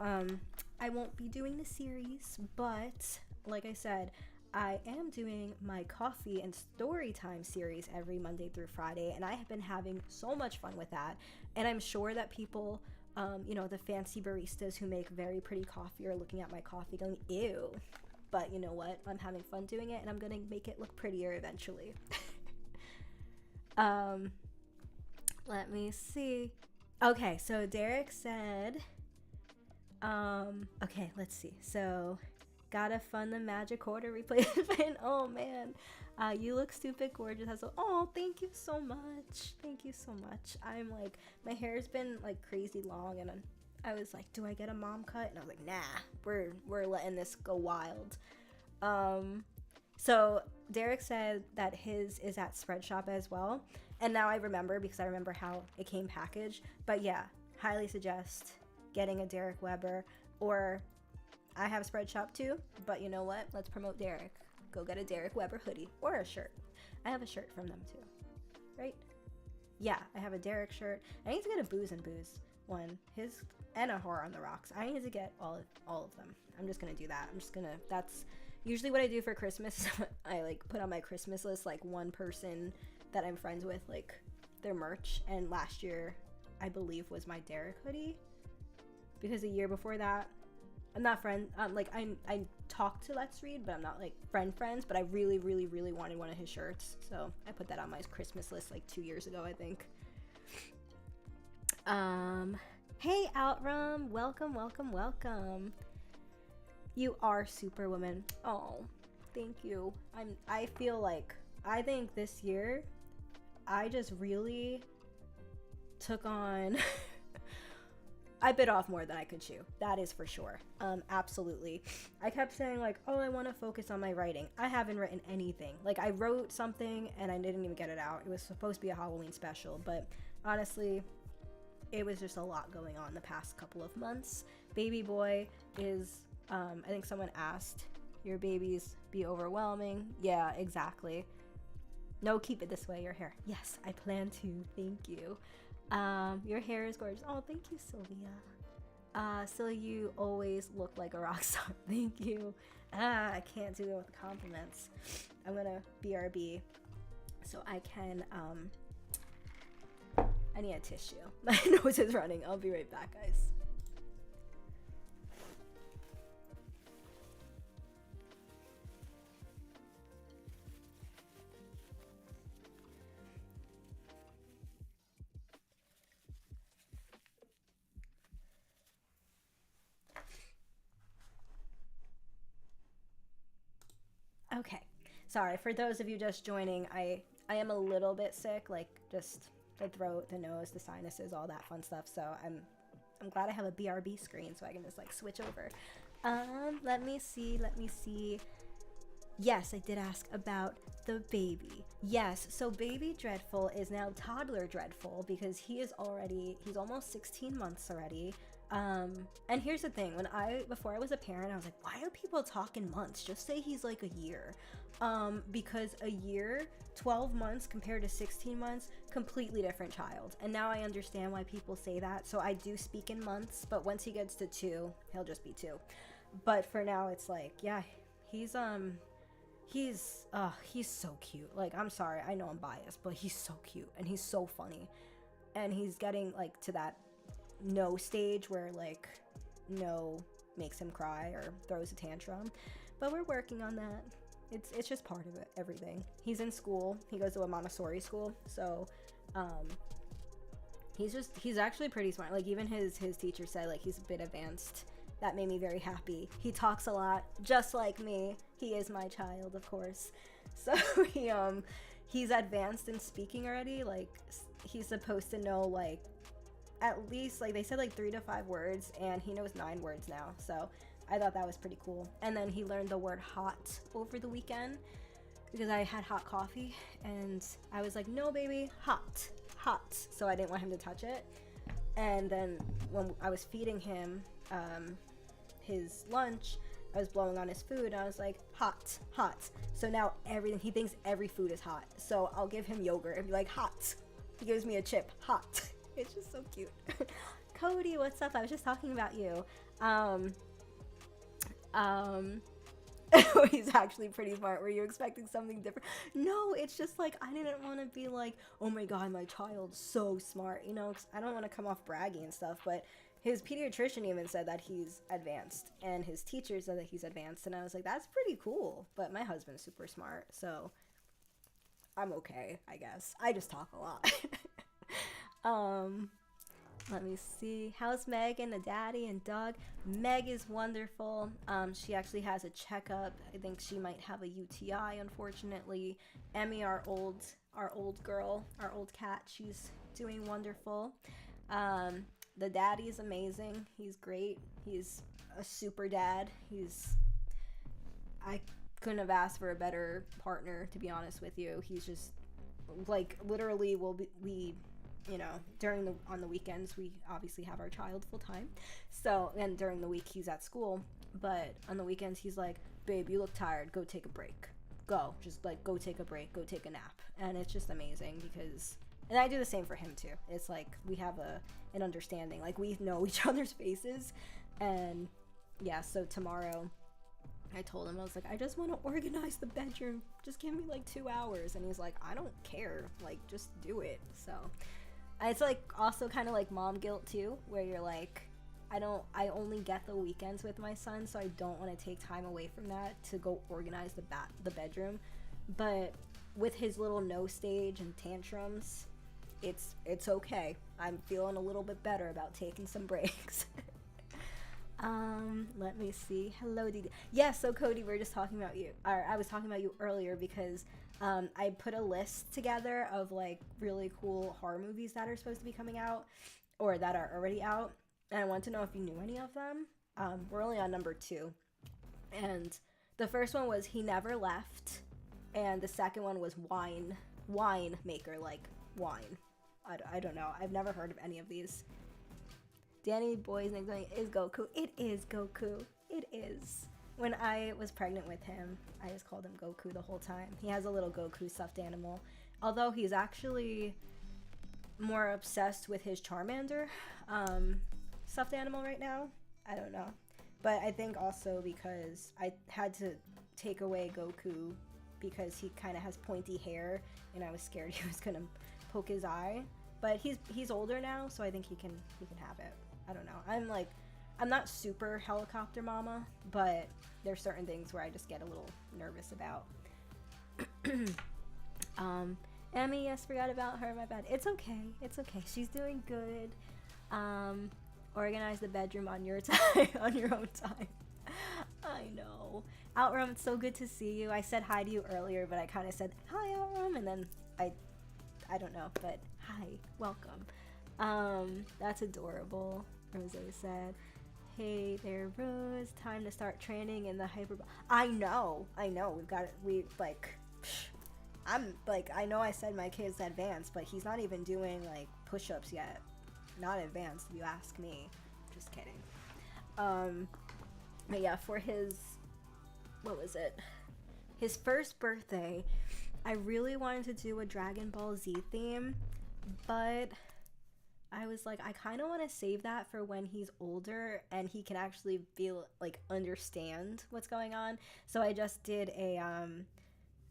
I won't be doing the series, but like I said, I am doing my coffee and story time series every Monday through Friday, and I have been having so much fun with that. And I'm sure that people, the fancy baristas who make very pretty coffee are looking at my coffee going, ew. But you know what? I'm having fun doing it, and I'm going to make it look prettier eventually. Let me see. Okay, so Derek said, okay, let's see. So, gotta fund the magic order replacement. Oh man, you look stupid gorgeous. Oh, thank you so much. Thank you so much. I'm like, my hair's been like crazy long, and I was like, do I get a mom cut? And I was like, nah, we're letting this go wild. So Derek said that his is at Spread Shop as well. And now I remember because I remember how it came packaged. But yeah, highly suggest getting a Derek Weber, or I have Spread Shop too. But you know what? Let's promote Derek. Go get a Derek Weber hoodie or a shirt. I have a shirt from them too, right? Yeah, I have a Derek shirt. I need to get a Booze and Booze one. His and a Horror on the Rocks. I need to get all of them. I'm just gonna do that. That's usually what I do for Christmas. I like put on my Christmas list like one person that I'm friends with, like their merch. And last year, I believe, was my Derek hoodie, because the year before that, I'm not friend. I talked to Let's Read, but I'm not like friends. But I really, really, really wanted one of his shirts, so I put that on my Christmas list like 2 years ago, I think. Hey Outrum, welcome. You are Superwoman. Oh, thank you. I think this year I just really took on I bit off more than I could chew. That is for sure. Absolutely. I kept saying like, oh, I want to focus on my writing. I haven't written anything. Like, I wrote something and I didn't even get it out. It was supposed to be a Halloween special, but honestly, it was just a lot going on the past couple of months. Baby boy is, I think someone asked, your babies be overwhelming? Yeah, exactly. No, keep it this way, your hair. Yes, I plan to. Thank you. Your hair is gorgeous. Oh, thank you, Sylvia. So you always look like a rock star. Thank you. I can't do it with compliments. I'm gonna BRB so I can, I need a tissue. My nose is running. I'll be right back, guys. Okay, sorry for those of you just joining. I am a little bit sick, like just the throat, the nose, the sinuses, all that fun stuff. So I'm glad I have a BRB screen so I can just like switch over. Let me see. Yes, I did ask about the baby. Yes, so baby Dreadful is now toddler Dreadful because he's almost 16 months already. And here's the thing, before I was a parent, I was like, why are people talking months? Just say he's like a year. Because a year, 12 months compared to 16 months, completely different child. And now I understand why people say that. So I do speak in months, but once he gets to 2, he'll just be 2. But for now, it's like, yeah, he's so cute. Like, I'm sorry, I know I'm biased, but he's so cute and he's so funny. And he's getting like to that no stage where like no makes him cry or throws a tantrum, but we're working on that. It's just part of it, everything. He's in school, he goes to a Montessori school, so he's actually pretty smart. Like, even his teacher said like he's a bit advanced. That made me very happy. He talks a lot, just like me. He is my child, of course. So he's advanced in speaking already. Like, he's supposed to know like at least, like, they said like 3 to 5 words, and he knows 9 words now. So I thought that was pretty cool. And then he learned the word hot over the weekend because I had hot coffee, and I was like, no, baby, hot, hot. So I didn't want him to touch it. And then when I was feeding him his lunch, I was blowing on his food, and I was like, hot, hot. So now he thinks every food is hot. So I'll give him yogurt and be like, hot. He gives me a chip, hot. It's just so cute. Cody, what's up? I was just talking about you. He's actually pretty smart. Were you expecting something different? No, it's just like, I didn't want to be like, oh my god, my child's so smart, you know, 'cause I don't want to come off braggy and stuff, but his pediatrician even said that he's advanced, and his teacher said that he's advanced, and I was like, that's pretty cool. But my husband's super smart, so I'm okay, I guess. I just talk a lot. Let me see. How's Meg and the daddy and Doug? Meg is wonderful. She actually has a checkup. I think she might have a UTI, unfortunately. Emmy, our old girl, our old cat, she's doing wonderful. The daddy is amazing. He's great. He's a super dad. I couldn't have asked for a better partner, to be honest with you. He's just, like, literally we you know, on the weekends, we obviously have our child full time. So, and during the week he's at school, but on the weekends he's like, babe, you look tired. Go take a break. Go. Just like, go take a break. Go take a nap. And it's just amazing because, and I do the same for him too. It's like, we have an understanding. Like, we know each other's faces. And yeah, so tomorrow I told him, I was like, I just want to organize the bedroom. Just give me like 2 hours. And he's like, I don't care. Like, just do it. So it's like also kind of like mom guilt too, where you're like, I only get the weekends with my son, so I don't want to take time away from that to go organize the bedroom. But with his little no stage and tantrums, it's okay. I'm feeling a little bit better about taking some breaks. Let me see. Hello, Didi. Yeah, so Cody, we were just talking about you. Or I was talking about you earlier because I put a list together of like really cool horror movies that are supposed to be coming out or that are already out, and I want to know if you knew any of them. We're only on number 2, and the first one was He Never Left, and the second one was Wine Maker, like wine. I don't know. I've never heard of any of these. Danny Boy's nickname is Goku. It is Goku. It is. When I was pregnant with him, I just called him Goku the whole time. He has a little Goku stuffed animal. Although he's actually more obsessed with his Charmander stuffed animal right now. I don't know. But I think also because I had to take away Goku because he kind of has pointy hair, and I was scared he was going to poke his eye. But he's older now, so I think he can have it. I don't know. I'm not super helicopter mama, but there's certain things where I just get a little nervous about. Emmy, yes, forgot about her, my bad. It's okay. She's doing good. Organize the bedroom on your time, on your own time. I know. Outrum, it's so good to see you. I said hi to you earlier, but I kind of said, hi, Outrum, and then I don't know, but hi, welcome. That's adorable. Rose said, hey there, Rose, time to start training in the hyper. I know, I know I said my kid's advanced, but he's not even doing like push-ups yet. Not advanced, if you ask me. Just kidding. But yeah, for his, what was it? His first birthday, I really wanted to do a Dragon Ball Z theme, but I was like, I kind of want to save that for when he's older and he can actually feel like understand what's going on. So I just did a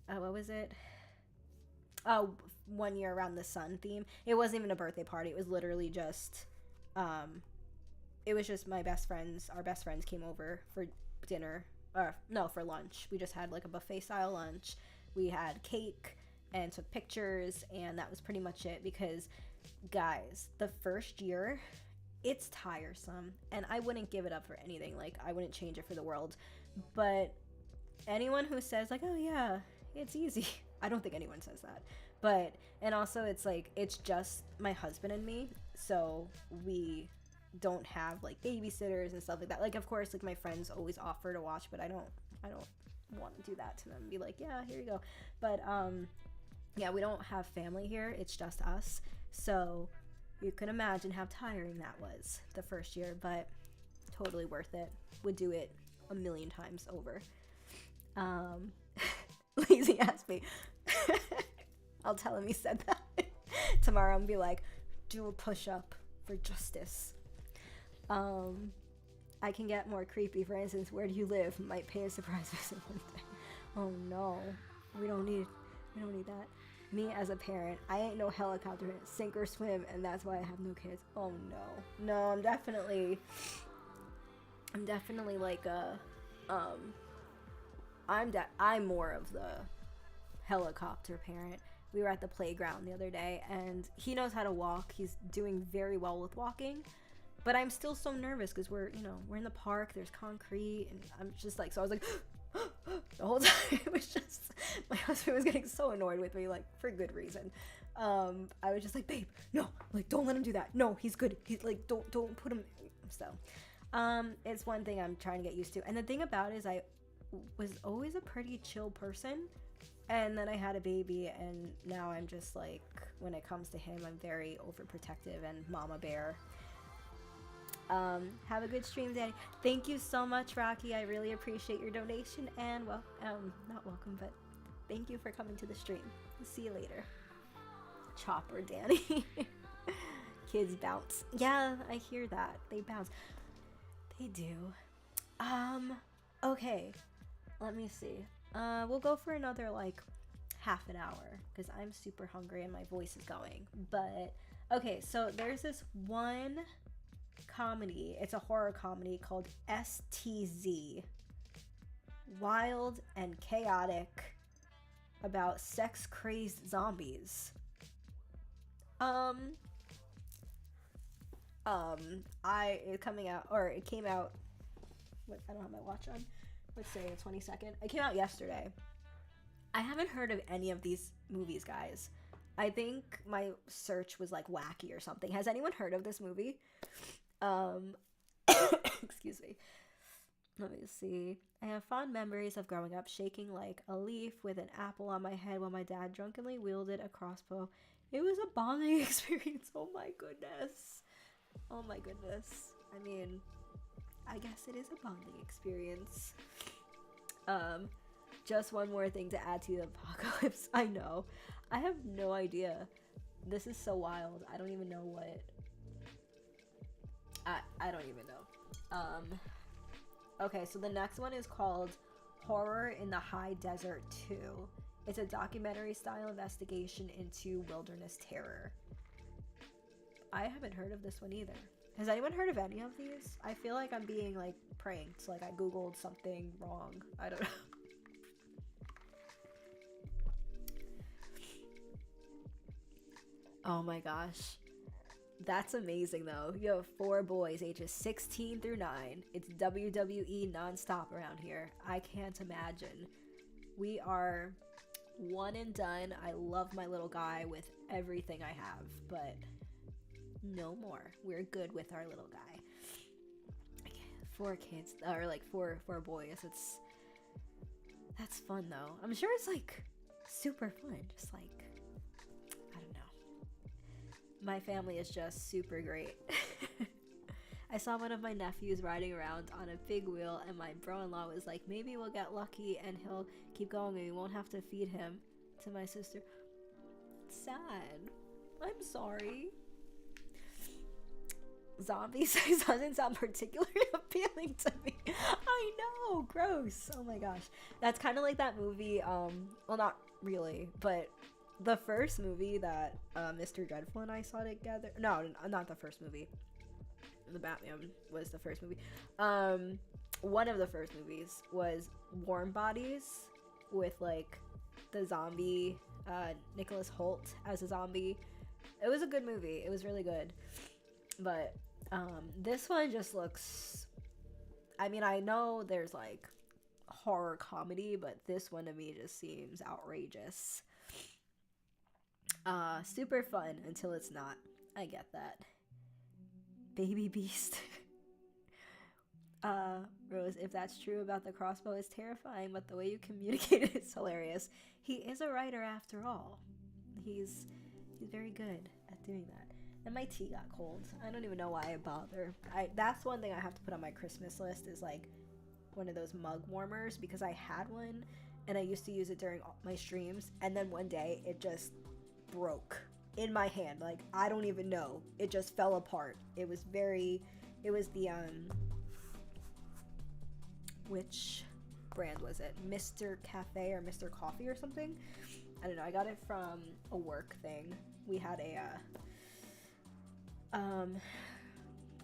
what was it? 1 year around the sun theme. It wasn't even a birthday party. It was literally just it was just our best friends came over for dinner, or no, for lunch. We just had like a buffet style lunch. We had cake and took pictures, and that was pretty much it. Because guys, the first year, it's tiresome, and I wouldn't give it up for anything. Like, I wouldn't change it for the world. But anyone who says like, oh yeah, it's easy, I don't think anyone says that, But and also it's like it's just my husband and me, so we don't have like babysitters and stuff like that. Like of course like my friends always offer to watch, but I don't want to do that to them. Be like, yeah, here you go. But yeah, we don't have family here. It's just us. So you can imagine how tiring that was the first year, but totally worth it. Would do it a million times over. Lazy ass me. I'll tell him he said that. Tomorrow I'm gonna be like, do a push-up for justice. I can get more creepy. For instance, where do you live? Might pay a surprise visit one day. Oh no, we don't need that. Me as a parent, I ain't no helicopter, sink or swim, and that's why I have no kids. Oh no, I'm definitely like a I'm more of the helicopter parent. We were at the playground the other day, and he knows how to walk. He's doing very well with walking, but I'm still so nervous because we're in the park. There's concrete, and I'm just like, so I was like, the whole time. It was just my husband was getting so annoyed with me, like for good reason. I was just like, babe, no, like don't let him do that. No, he's good. He's like, don't put him. So, it's one thing I'm trying to get used to. And the thing about it is I was always a pretty chill person. And then I had a baby, and now I'm just like, when it comes to him, I'm very overprotective and mama bear. Have a good stream, Danny. Thank you so much, Rocky. I really appreciate your donation, and well, not welcome, but thank you for coming to the stream. See you later. Chopper, Danny. Kids bounce. Yeah, I hear that. They bounce. They do. Okay. Let me see. We'll go for another like half an hour because I'm super hungry and my voice is going. But okay, so there's this one comedy. It's a horror comedy called STZ. Wild and chaotic about sex crazed zombies. It came out. What, I don't have my watch on. Let's say the 22nd. It came out yesterday. I haven't heard of any of these movies, guys. I think my search was like wacky or something. Has anyone heard of this movie? Excuse me. Let me see. I have fond memories of growing up shaking like a leaf with an apple on my head while my dad drunkenly wielded a crossbow. It was a bonding experience. Oh my goodness. Oh my goodness. I mean, I guess it is a bonding experience. Just one more thing to add to the apocalypse. I know. I have no idea. This is so wild. I don't even know what. I don't even know. Okay, so the next one is called Horror in the High Desert 2. It's a documentary style investigation into wilderness terror. I haven't heard of this one either. Has anyone heard of any of these? I feel like I'm being like pranked. Like I googled something wrong. I don't know. Oh my gosh. That's amazing though. You have 4 boys ages 16 through 9. It's WWE nonstop around here. I can't imagine. We are one and done. I love my little guy with everything I have, but no more. We're good with our little guy. 4 kids, or like four boys. That's fun though. I'm sure it's like super fun. Just like, I don't know. My family is just super great. I saw one of my nephews riding around on a big wheel, and my bro-in-law was like, maybe we'll get lucky and he'll keep going and we won't have to feed him. To my sister, sad. I'm sorry. Zombies doesn't sound particularly appealing to me. I know, gross. Oh my gosh. That's kind of like that movie, well, not really, but the first movie that Mr. Dreadful and I saw together. No, not the first movie. The Batman was the first movie. One of the first movies was Warm Bodies with like the zombie, Nicholas Hoult as a zombie. It was a good movie. It was really good. But this one just looks, I mean, I know there's like horror comedy, but this one to me just seems outrageous. Super fun until it's not. I get that. Baby Beast. Rose, if that's true about the crossbow, it's terrifying, but the way you communicate it is hilarious. He is a writer after all. He's very good at doing that. And my tea got cold. I don't even know why I bother. That's one thing I have to put on my Christmas list is like one of those mug warmers, because I had one and I used to use it during my streams, and then one day it just broke in my hand. Like, I don't even know. It just fell apart. It was the which brand was it? Mr. Cafe or Mr. Coffee or something? I don't know. I got it from a work thing. We had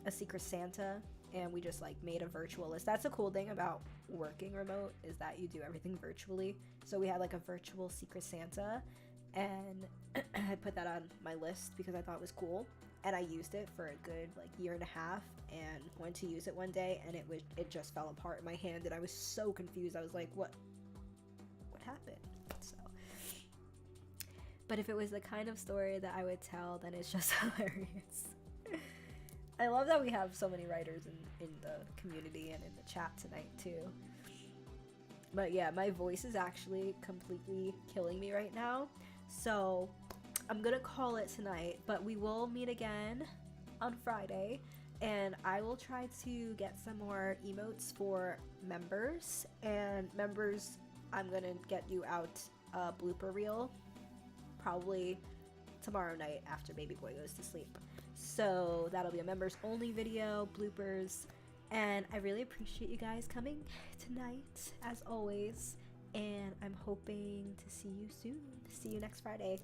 a Secret Santa, and we just like made a virtual list. That's a cool thing about working remote, is that you do everything virtually. So we had like a virtual Secret Santa, and I put that on my list because I thought it was cool. And I used it for a good like year and a half, and went to use it one day, and it just fell apart in my hand, and I was so confused. I was like, what happened? So, but if it was the kind of story that I would tell, then it's just hilarious. I love that we have so many writers in the community and in the chat tonight too. But yeah, my voice is actually completely killing me right now, so I'm gonna call it tonight, but we will meet again on Friday, and I will try to get some more emotes for members. And members, I'm gonna get you out a blooper reel probably tomorrow night after baby boy goes to sleep. So that'll be a members only video, bloopers, and I really appreciate you guys coming tonight as always, and I'm hoping to see you soon. See you next Friday.